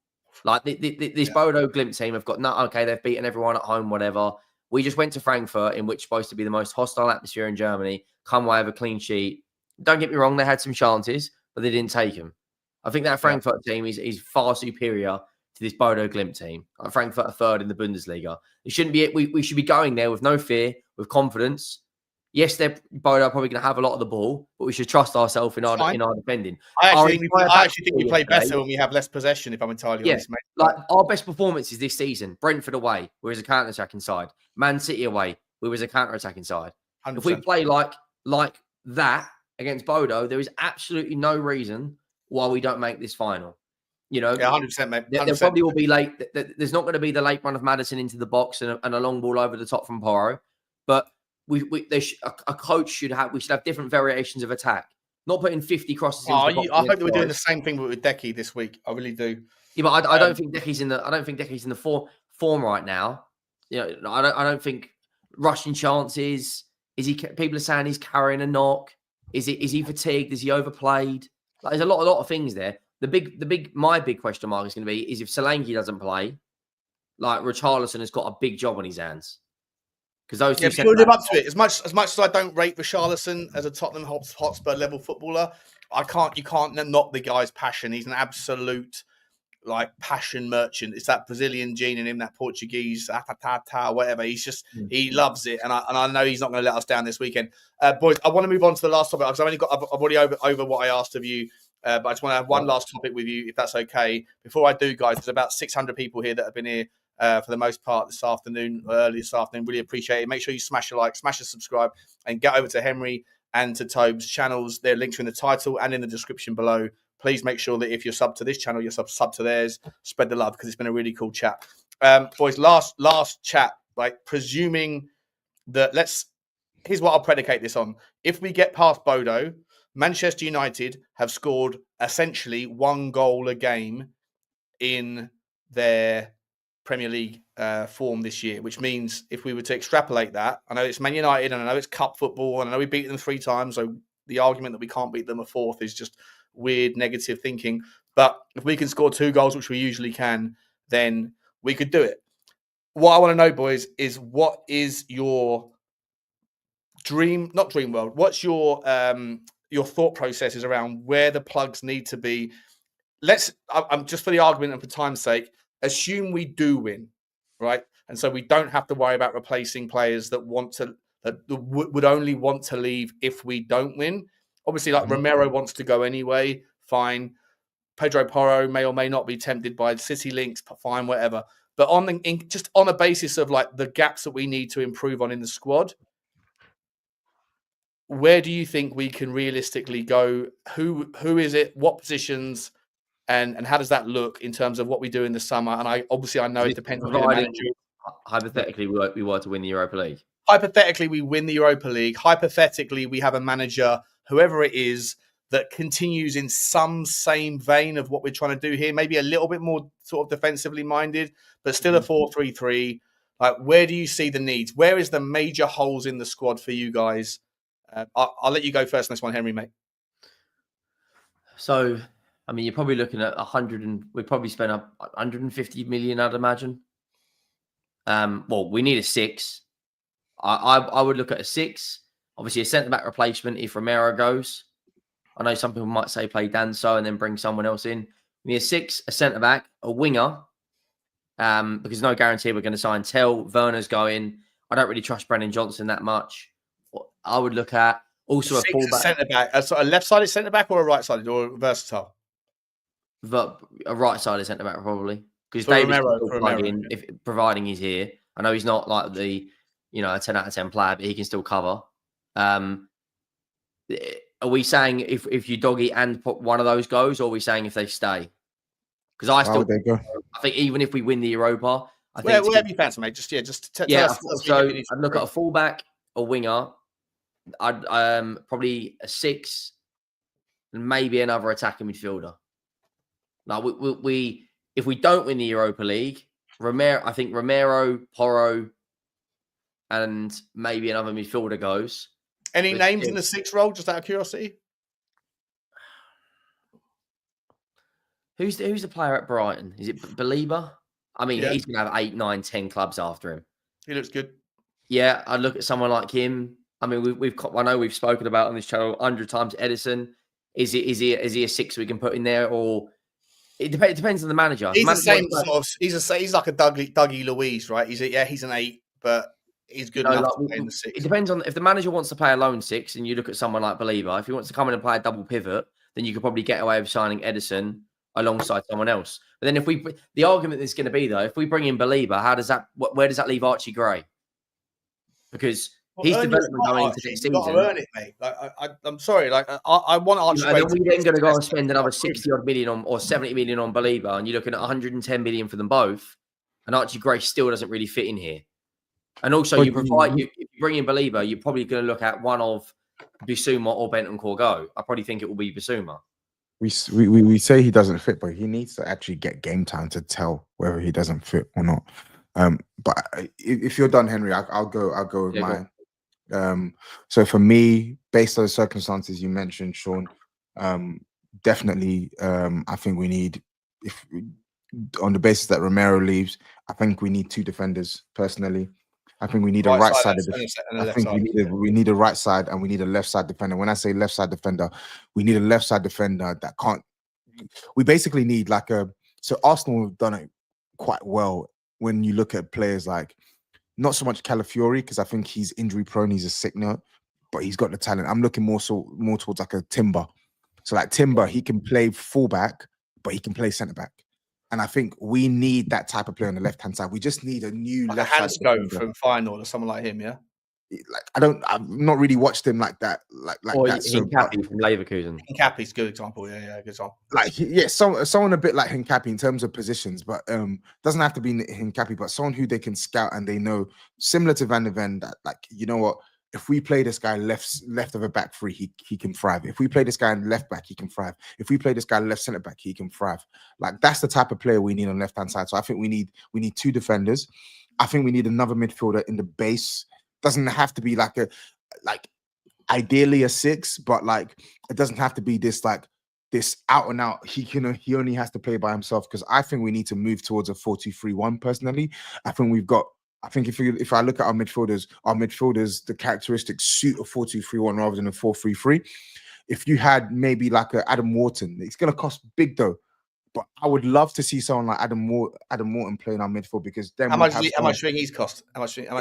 Like this Bodo Glimt team have got they've beaten everyone at home, whatever. We just went to Frankfurt, in which is supposed to be the most hostile atmosphere in Germany, come away with a clean sheet. Don't get me wrong, they had some chances, but they didn't take them. I think that Frankfurt team is far superior to this Bodo Glimt team. Like Frankfurt are third in the Bundesliga. It shouldn't be. We should be going there with no fear, with confidence. Yes, Bodo are probably going to have a lot of the ball, but we should trust ourselves in our defending. I actually think we play better when we have less possession, if I'm entirely honest, mate. Like our best performances this season, Brentford away, we was a counter-attacking side. Man City away, we was a counter-attacking side. 100%. If we play like that against Bodo, there is absolutely no reason why we don't make this final. You know, 100%, mate. 100%. There probably will be late. There's not going to be the late run of Maddison into the box and a long ball over the top from Porro, but a coach should have. We should have different variations of attack. Not putting 50 crosses. I hope that we're doing the same thing with Decky this week. I really do. Yeah, but I don't think Decky's in the. I don't think Decky's in the form right now. You know, I don't think rushing chances. Is he? People are saying he's carrying a knock. Is he fatigued? Is he overplayed? Like, there's a lot of things there. My big question mark is going to be is if Solanke doesn't play, like Richalison has got a big job on his hands. Because those two you'll live up to it. As much as I don't rate Richarlison as a Tottenham Hotspur level footballer, you can't knock the guy's passion. He's an absolute passion merchant. It's that Brazilian gene in him, that Portuguese, whatever. He loves it, and I know he's not going to let us down this weekend. Boys, I want to move on to the last topic because I've already over what I asked of you. But I just want to have one last topic with you, if that's okay. Before I do, guys, there's about 600 people here that have been here for the most part early this afternoon. Really appreciate it. Make sure you smash a like, smash a subscribe, and get over to Henry and to Tobe's channels. Their links are in the title and in the description below. Please make sure that if you're sub to this channel, you're sub to theirs. Spread the love because it's been a really cool chat. Boys, last chat, presuming that here's what I'll predicate this on. If we get past Bodo, Manchester United have scored essentially 1 goal a game in their Premier League form this year, which means if we were to extrapolate that, I know it's Man United and I know it's cup football and I know we beat them 3 times, so the argument that we can't beat them a 4th is just weird negative thinking. But if we can score 2 goals, which we usually can, then we could do it. What I want to know, boys, is what is your not dream world, what's your thought processes around where the plugs need to be? I'm just for the argument and for time's sake, assume we do win, right? And so we don't have to worry about replacing players that would only want to leave if we don't win. Obviously, Romero wants to go anyway, fine. Pedro Porro may or may not be tempted by City links, fine, whatever. But just on a basis of the gaps that we need to improve on in the squad, where do you think we can realistically go? Who is it? What positions? And how does that look in terms of what we do in the summer? And I know it depends on the manager. Hypothetically, we were to win the Europa League. Hypothetically, we win the Europa League. Hypothetically, we have a manager, whoever it is, that continues in some same vein of what we're trying to do here. Maybe a little bit more sort of defensively minded, but still a 4-3-3. Where do you see the needs? Where is the major holes in the squad for you guys? I'll let you go first on this one, Henry, mate. So, I mean, you're probably looking at 100, and we'd probably spend 150 million, I'd imagine. Well, we need a 6. I would look at a 6. Obviously, a centre-back replacement if Romero goes. I know some people might say play Danso and then bring someone else in. We need a 6, a centre-back, a winger, because there's no guarantee we're going to sign Tel. Werner's going. I don't really trust Brennan Johnson that much. I would look at also a fullback. Centre-back. A left-sided centre-back or a right-sided or versatile? A right-sided centre-back probably. Because David's still plug in, providing he's here. I know he's not like the, a 10 out of 10 player, but he can still cover. Are we saying if Udogie and put one of those goes, or are we saying if they stay? Because I still, there you go. I think even if we win the Europa, I think Wherever you fancy, mate. Just tell yeah. us. So I'd look at a fullback, a winger. I'd probably a 6, and maybe another attacking midfielder. Now we if we don't win the Europa League, I think Romero, Porro, and maybe another midfielder goes. Any names in the 6 role, just out of curiosity? Who's the player at Brighton? Is it Belieber? I mean, he's going to have 8, 9, 10 clubs after him. He looks good. Yeah, I'd look at someone like him. I mean, I know we've spoken about on this channel 100 times. Edison, is he a 6 we can put in there, or it depends on the manager. He's the same sort of. He's like a Dougie Louise, right? He's an 8, but he's good enough to play in the 6. It depends on if the manager wants to play a lone 6, and you look at someone like Belieber. If he wants to come in and play a double pivot, then you could probably get away with signing Edison alongside someone else. But then the argument is going to be though, if we bring in Belieber, where does that leave Archie Gray? Because his development going into next season. You've got to earn it, mate. I'm sorry. I want Archie Gray. Are we then going to go and spend another 60 odd million or 70 million on Belieber, and you're looking at 110 million for them both, and Archie Gray still doesn't really fit in here. And also, if you bring in Belieber, you're probably going to look at one of Bissouma or Bentancur go. I probably think it will be Bissouma. We say he doesn't fit, but he needs to actually get game time to tell whether he doesn't fit or not. But if you're done, Henry, I'll go with mine. So for me, based on the circumstances you mentioned, Sean, definitely, I think we need, on the basis that Romero leaves, I think we need 2 defenders. Personally, I think we need a right side. I think we need a right side and we need a left side defender. When I say left side defender, we need a left side defender that can't. We basically need like a. So Arsenal have done it quite well when you look at players like, not so much Calafiori, because I think he's injury prone. He's a sick note, but he's got the talent. I'm looking more towards like a Timber. So like Timber, he can play fullback, but he can play centre back. And I think we need that type of player on the left hand side. We just need a new like left a Hansco from Feyenoord or someone like him. Yeah. Like I've not really watched him like that. Or that. So, Hincapie from Leverkusen. Hincapie's a good example. Yeah, good example. Someone a bit like Hincapie in terms of positions, but doesn't have to be Hincapie, but someone who they can scout and they know, similar to Van de Ven, that like, you know what, if we play this guy left of a back 3, he can thrive. If we play this guy left back, he can thrive. If we play this guy left centre back, he can thrive. Like that's the type of player we need on the left hand side. So I think we need 2 defenders. I think we need another midfielder in the base. Doesn't have to be like ideally a 6, but like it doesn't have to be this out and out. He only has to play by himself, because I think we need to move towards a 4-2-3-1. Personally, I think if I look at our midfielders, the characteristics suit a 4-2-3-1 rather than a 4-3-3. If you had maybe like a Adam Wharton, it's going to cost big though. But I would love to see someone like Adam Wharton playing our midfield, because then how much do you think he's cost?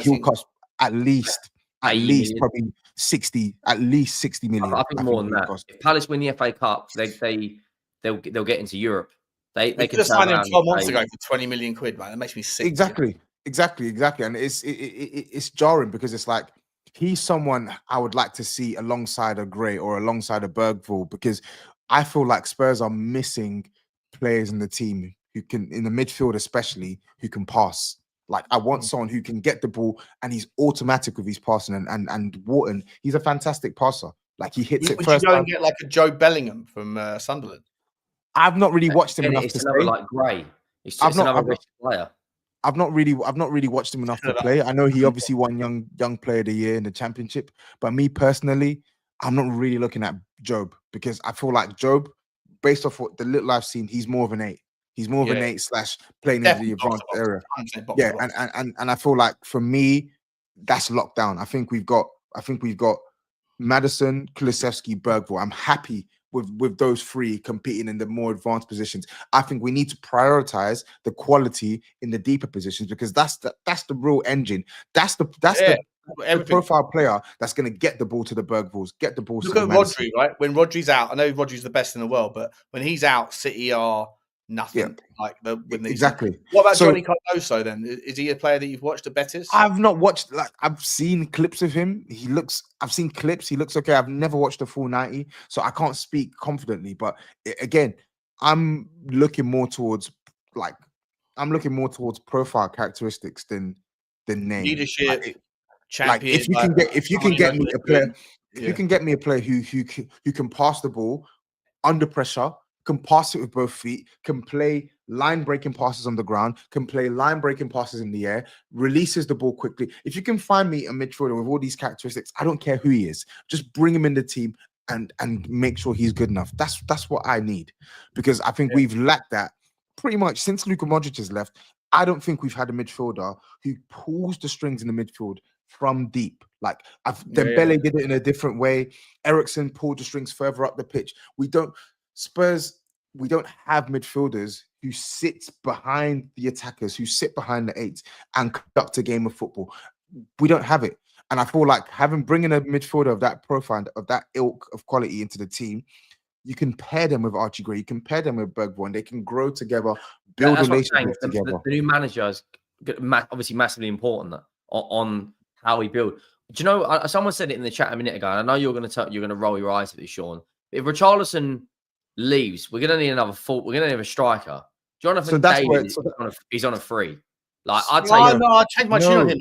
He'll cost at least probably 60, at least 60 million. I think more than that. If Palace win the FA Cup, they'll get into Europe. They could just sign him 12 months ago for 20 million quid, man. That makes me sick. Exactly. And it's jarring, because it's like he's someone I would like to see alongside a Gray or alongside a Berghvall, because I feel like Spurs are missing players in the team who can, in the midfield especially, who can pass. Like I want someone who can get the ball and he's automatic with his passing. And Wharton, he's a fantastic passer. Like he hits it first. Would you go and get like a Joe Bellingham from Sunderland? I've not really watched him enough to say. Like Gray. It's another rich player. I've not really watched him enough to play. I know he obviously won young player of the year in the championship, but me personally, I'm not really looking at Job, because I feel like Job, based off what the little I've seen, he's more of an 8. He's more of an 8 / playing in the advanced area. Yeah, and I feel like for me, that's locked down. I think we've got Maddison, Kulusevski, Berghvall. I'm happy with those 3 competing in the more advanced positions. I think we need to prioritize the quality in the deeper positions, because that's the real engine. That's the profile player that's going to get the ball to the Berghvalls, get the ball. Look at Rodri, right? When Rodri's out, I know Rodri's the best in the world, but when he's out, City are nothing. Exactly. What about Johnny Cardoso then? Is he a player that you've watched at Betis? I've not watched, I've seen clips of him. I've seen clips. He looks okay. I've never watched a full 90, so I can't speak confidently. But again, I'm looking more towards profile characteristics than name. Leadership, Like champion. if you can someone who get knows me what a they're player, doing. if you can get me a player who can pass the ball under pressure, can pass it with both feet, can play line breaking passes on the ground, can play line breaking passes in the air, releases the ball quickly. If you can find me a midfielder with all these characteristics, I don't care who he is, just bring him in the team and make sure he's good enough. That's what I need, because I think we've lacked that pretty much since Luka Modric has left. I don't think we've had a midfielder who pulls the strings in the midfield from deep. Like Dembele did it in a different way. Eriksen pulled the strings further up the pitch. We don't have midfielders who sit behind the attackers, who sit behind the eights and conduct a game of football. We don't have it. And I feel like bringing a midfielder of that profile, of that ilk of quality into the team, you can pair them with Archie Gray, you can pair them with Berghvall, and they can grow together, build relationships together. The new manager is obviously massively important on how we build. Do you know? Someone said it in the chat a minute ago. And I know you're going to roll your eyes at this, Sean. If Richarlison leaves, we're going to need another We're going to need a striker. Jonathan David he's on a free. Like I'd say, I changed my tune on him.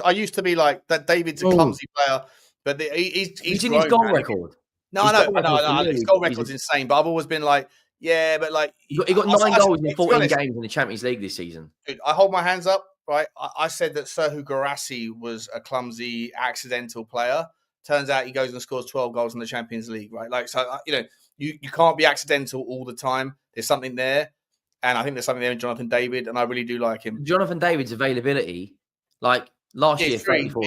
I used to be like that. David's a clumsy player, but he's in his goal record. No, I know. His goal record's insane, but I've always been like, yeah, but like he got 9 goals in 14 games in the Champions League this season. Dude, I hold my hands up, right? I said that Serhou Guirassy was a clumsy, accidental player. Turns out he goes and scores 12 goals in the Champions League, right? Like, so you can't be accidental all the time. There's something there, and I think there's something there in Jonathan David, and I really do like him. Jonathan David's availability, like. Last year, 34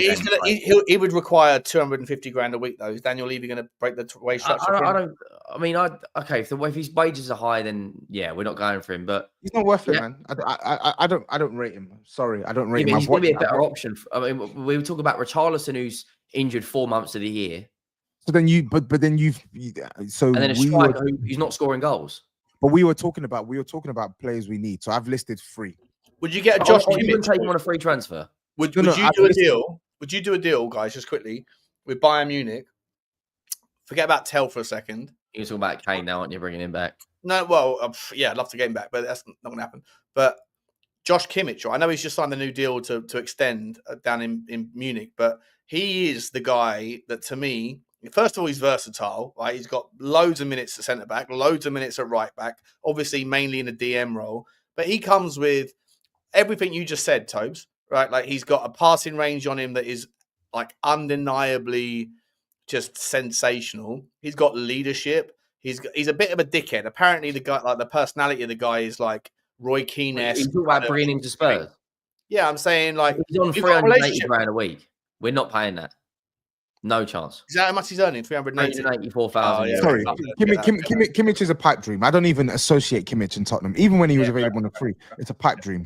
he would require 250 grand a week, though. Is Daniel Levy going to break the wage structure? If his wages are high, then yeah, we're not going for him. But he's not worth it, man. I don't rate him. Sorry, I don't rate him. He's going to be a better option. We were talking about Richarlison, who's injured 4 months of the year. So then he's not scoring goals. But we were talking about players we need. So I've listed 3. Would you get a Josh Kimmich? You wouldn't take him on a free transfer? Would you do a deal? Would you do a deal, guys, just quickly, with Bayern Munich? Forget about Tel for a second. You're talking about Kane now, aren't you, bringing him back? No, well, I'd love to get him back, but that's not going to happen. But Josh Kimmich, right? I know he's just signed a new deal to extend down in Munich, but he is the guy that, to me, first of all, he's versatile, right? He's got loads of minutes at centre-back, loads of minutes at right-back, obviously mainly in a DM role, but he comes with everything you just said, Tobes. Right, like he's got a passing range on him that is like undeniably just sensational. He's got leadership. He's a bit of a dickhead. Apparently, the guy, like the personality of the guy, is like Roy Keane-esque. He's talking about bringing him to Spurs. Yeah, I'm saying like he's on 380 grand a week. We're not paying that. No chance. Is that how much he's earning? 384,000. Yeah. Sorry, Kimmich is a pipe dream. I don't even associate Kimmich and Tottenham, even when he was available on a free. It's a pipe dream.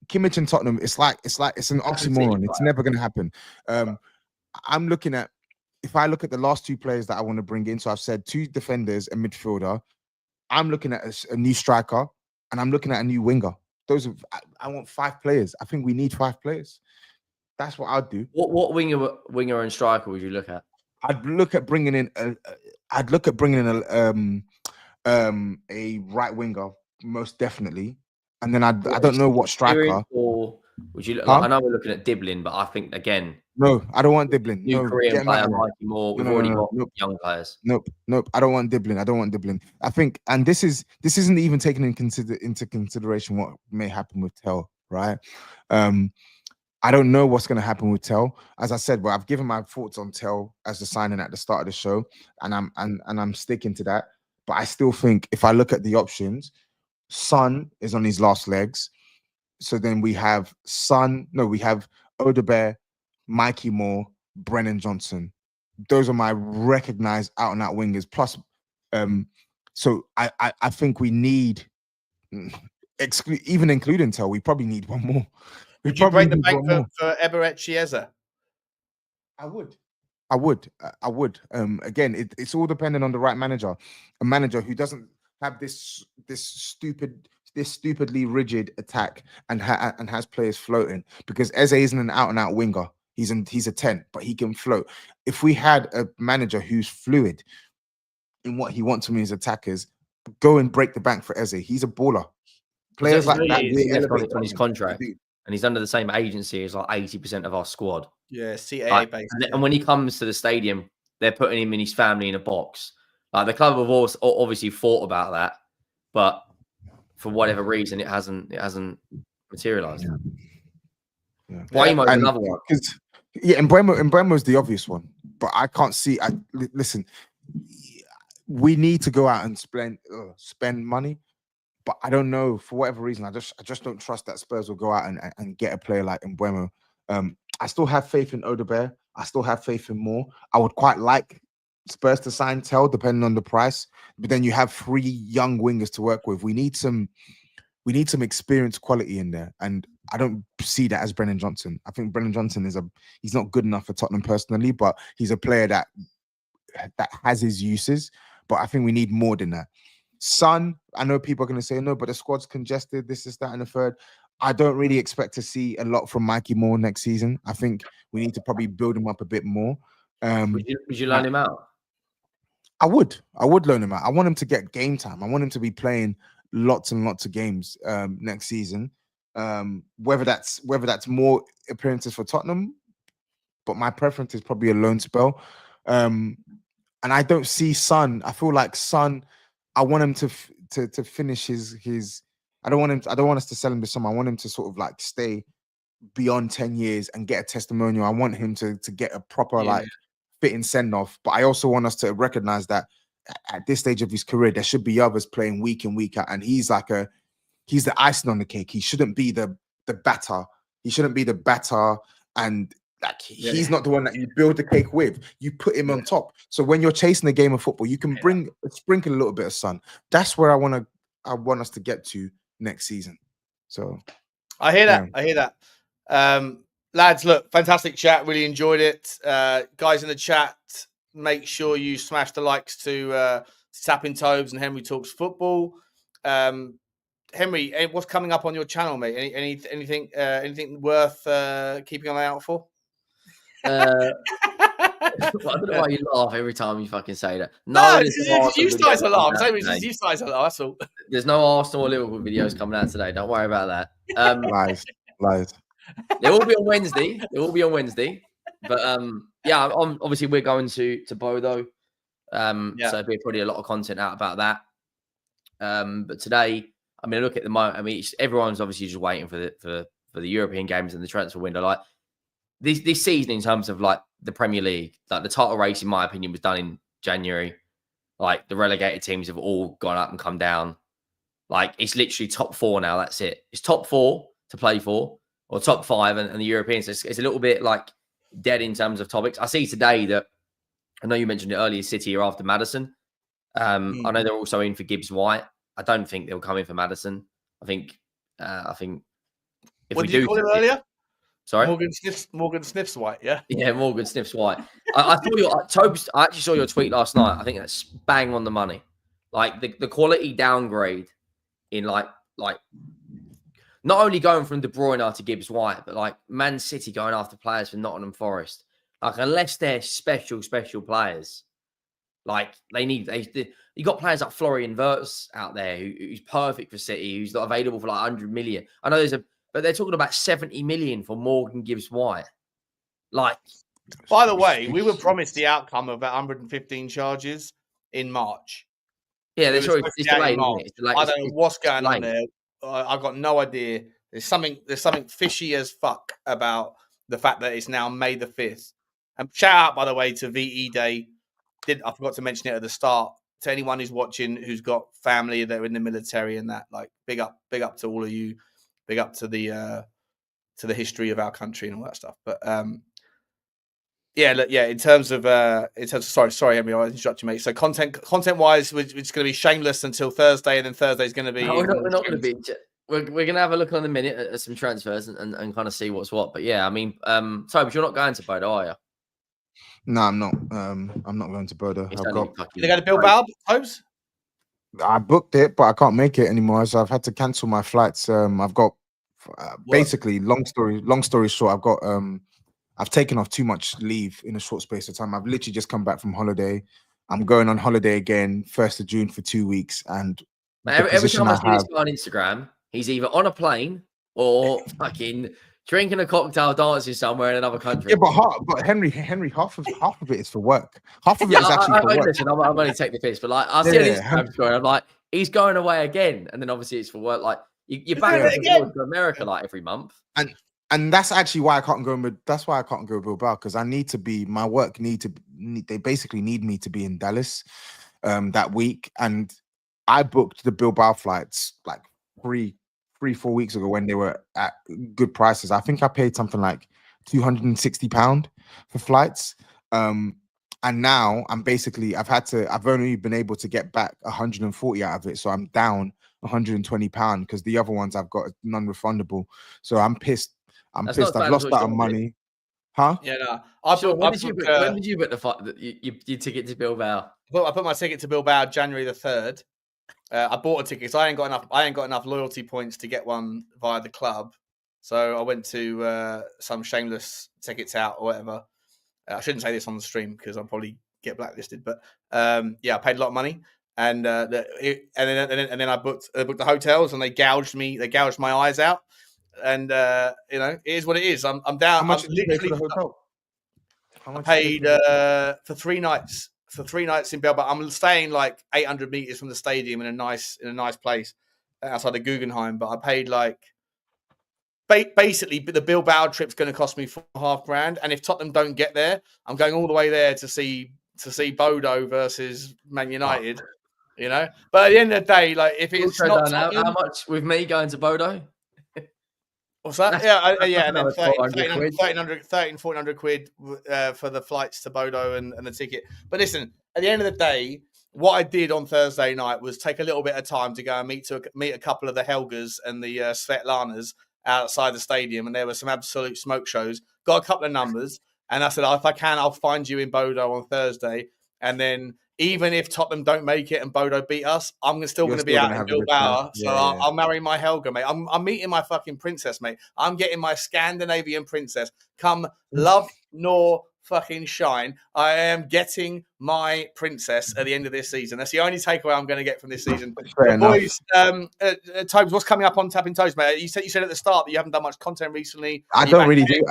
Kimmich and Tottenham, it's an oxymoron. It's never going to happen. I'm looking at, if I look at the last 2 players that I want to bring in, so I've said 2 defenders, a midfielder. I'm looking at a new striker, and I'm looking at a new winger. I want 5 players. I think we need 5 players. That's what I'd do. What winger and striker would you look at? I'd look at bringing in a right winger, most definitely. And then I don't know what striker. Or would you? I know we're looking at Diblin, but I think again. No, I don't want Diblin. New Korean player, Mikey Moore. We've already got young players. Nope. I don't want Diblin. I think, and this isn't even taking into consideration what may happen with Tel, right? I don't know what's going to happen with Tel. As I said, I've given my thoughts on Tel as the signing at the start of the show, and I'm sticking to that. But I still think if I look at the options, Son is on his last legs. So then we have Odebear, Mikey Moore, Brennan Johnson. Those are my recognized out-and-out wingers. Plus, so I think we need, even including Tel, we probably need one more. Would you break the bank for Eberechi Chiesa? I would. Again, it's all dependent on the right manager. A manager who doesn't have this stupidly rigid attack and has players floating, because Eze isn't an out-and-out winger. He's a 10, but he can float. If we had a manager who's fluid in what he wants from his attackers, go and break the bank for Eze. He's a baller. Players like that He's will left elevate on his Tottenham. contract, They do. and he's under the same agency as like 80% of our squad. Yeah, CAA Like, based. and when he comes to the stadium, they're putting him and his family in a box. Like the club have also obviously thought about that, but for whatever reason, it hasn't materialized. Yeah. Buemo's another one. And Buemo's the obvious one, but I can't see. Listen, we need to go out and spend money, but I don't know, for whatever reason. I just don't trust that Spurs will go out and get a player like Mbeumo. I still have faith in Odegaard. I still have faith in Moore. I would quite like Spurs to sign Tel, depending on the price. But then you have 3 young wingers to work with. We need some experienced quality in there, and I don't see that as Brennan Johnson. I think Brennan Johnson he's not good enough for Tottenham personally, but he's a player that has his uses. But I think we need more than that. Son, I know people are going to say no, but the squad's congested. This is that and the third. I don't really expect to see a lot from Mikey Moore next season. I think we need to probably build him up a bit more. Would you loan him out? I would loan him out. I want him to get game time. I want him to be playing lots and lots of games next season. Whether that's more appearances for Tottenham, but my preference is probably a loan spell. And I don't see Son. I feel like Son. I want him to finish his. I don't want us to sell him to someone. I want him to sort of like stay beyond 10 years and get a testimonial. I want him to get a proper like fitting send off. But I also want us to recognize that at this stage of his career, there should be others playing week in, week out, and he's the icing on the cake. He shouldn't be the batter. He shouldn't be the batter, and like he's not the one that you build the cake with. You put him on top. So when you're chasing a game of football, you can sprinkle a little bit of Sun. That's where I want us to get to next season. So I hear that. I hear that. Lads, look, fantastic chat. Really enjoyed it. Guys in the chat, make sure you smash the likes to Tapping Tobes and Henry Talks Football. Henry, what's coming up on your channel, mate? Anything worth keeping an eye out for? I don't know why you laugh every time you fucking say that. No, you guys are laughing. You guys are laughing. That's all. There's no Arsenal or Liverpool videos coming out today. Don't worry about that. Lies. They will be on Wednesday. But obviously we're going to Bodo. So there'll be probably a lot of content out about that. But today, I mean, look at the moment. I mean, everyone's obviously just waiting for the European games and the transfer window. Like this season, in terms of like the Premier League, like the title race, in my opinion, was done in January. Like the relegated teams have all gone up and come down. Like it's literally top 4 now. That's it. It's top 4 to play for, or top 5, and the Europeans. It's a little bit like dead in terms of topics. I see today that, I know you mentioned it earlier, City are after Maddison. I know they're also in for Gibbs White. I don't think they'll come in for Maddison. I think if what we did do you call him earlier? Sorry, Morgan Sniffs White. Yeah, Morgan Sniffs White. I actually saw your tweet last night. I think that's bang on the money. Like the quality downgrade in like not only going from De Bruyne to Gibbs White, but like Man City going after players for Nottingham Forest. Like unless they're special players, like you got players like Florian Wirtz out there who's perfect for City, who's not available for like 100 million. I know but they're talking about 70 million for Morgan Gibbs White. Like, by the way, we were promised the outcome of about 115 charges in March. Yeah, it's delayed. I don't know what's going on there. I've got no idea. There's something fishy as fuck about the fact that it's now May the 5th. And shout out, by the way, to VE Day. I forgot to mention it at the start. To anyone who's watching, who's got family that are in the military and that, like, big up to all of you. Big up to the history of our country and all that stuff. But in terms of sorry, Henry, I interrupted you, mate. So content wise, we're just going to be shameless until Thursday, and then Thursday's going to be. No, we're not going to be. We're going to have a look on the minute at some transfers and kind of see what's what. But yeah, I mean, Toby, you're not going to Bodo, are you? No, I'm not. I'm not going to Bodo. They're going to Bilbao, Tobes? I booked it, but I can't make it anymore, so I've had to cancel my flights. I've got basically long story short. I've taken off too much leave in a short space of time. I've literally just come back from holiday. I'm going on holiday again, 1st of June for 2 weeks, and Every time I see this guy on Instagram, he's either on a plane or fucking drinking a cocktail, dancing somewhere in another country. Yeah, but Henry, half of it is for work. Half of it is actually for work. Listen, I'm only taking the piss, but like I see an Instagram story, I'm like, he's going away again, and then obviously it's for work. Like you're back to America like every month, and that's actually why I can't go. That's why I can't go Bilbao, because I need to be. My work they basically need me to be in Dallas that week, and I booked the Bilbao flights like 3-4 weeks ago when they were at good prices. I think I paid something like £260 for flights. And now I've only been able to get back 140 out of it. So I'm down £120 because the other ones I've got non-refundable. So I'm pissed. I've lost out on money. Huh? Yeah, no. When did you book your ticket to Bilbao? I put my ticket to Bilbao January the 3rd. I bought a ticket because I ain't got enough loyalty points to get one via the club. So I went to some shameless tickets out or whatever. I shouldn't say this on the stream because I'll probably get blacklisted. But yeah, I paid a lot of money, and then I booked the hotels, and they gouged my eyes out. And it is what it is. I'm down. How much did you pay for the hotel? I paid for 3 nights. For 3 nights in Bilbao. I'm staying like 800 meters from the stadium in a nice place outside of Guggenheim. But I paid like basically the Bilbao trip's going to cost me £4,500. And if Tottenham don't get there, I'm going all the way there to see Bodo versus Man United. But at the end of the day, like if it's not Tottenham, how much with me going to Bodo? What's that? And then 1,400 quid for the flights to Bodo and the ticket. But listen, at the end of the day, what I did on Thursday night was take a little bit of time to go and meet a couple of the Helgas and the Svetlanas outside the stadium, and there were some absolute smoke shows. Got a couple of numbers, and I said, if I can, I'll find you in Bodo on Thursday, and then even if Tottenham don't make it and Bodo beat us, I'm still going to be out in Bilbao. So I'll marry my Helga, mate. I'm meeting my fucking princess, mate. I'm getting my Scandinavian princess. Come love nor fucking shine. I am getting my princess at the end of this season. That's the only takeaway I'm going to get from this season. Boys, Tobes, what's coming up on Tapping Toes, mate? You said at the start that you haven't done much content recently. I don't really do.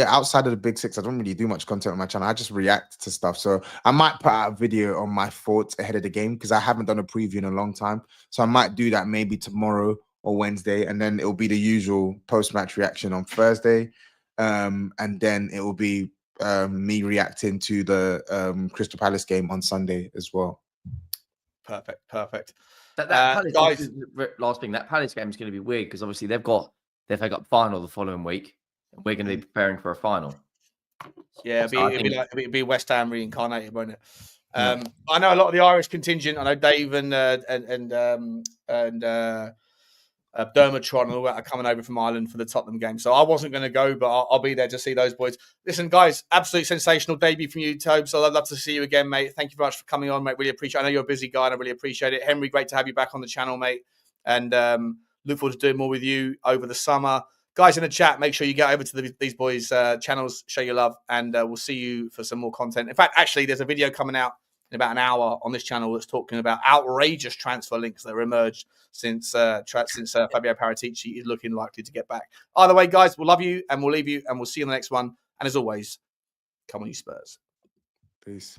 Outside of the big six, I don't really do much content on my channel. I just react to stuff. So I might put out a video on my thoughts ahead of the game because I haven't done a preview in a long time. So I might do that maybe tomorrow or Wednesday, and then it'll be the usual post-match reaction on Thursday. And then it will be me reacting to the Crystal Palace game on Sunday as well. Perfect. That Palace guys, last thing, that Palace game is going to be weird because obviously they've got the FA Cup final the following week, and we're going to be preparing for a final. Yeah, it'll be West Ham reincarnated, won't it? I know a lot of the Irish contingent. I know Dave and Dermotron and all that are coming over from Ireland for the Tottenham game. So I wasn't going to go, but I'll be there to see those boys. Listen, guys, absolute sensational debut from you, Tobes. So I'd love to see you again, mate. Thank you very much for coming on, mate. Really appreciate it. I know you're a busy guy and I really appreciate it. Henry, great to have you back on the channel, mate. And look forward to doing more with you over the summer. Guys in the chat, make sure you get over to these boys' channels, show your love, and we'll see you for some more content. In fact, actually, there's a video coming out in about an hour on this channel that's talking about outrageous transfer links that have emerged since Fabio Paratici is looking likely to get back. Either way, guys, we'll love you and we'll leave you and we'll see you in the next one. And as always, come on, you Spurs. Peace.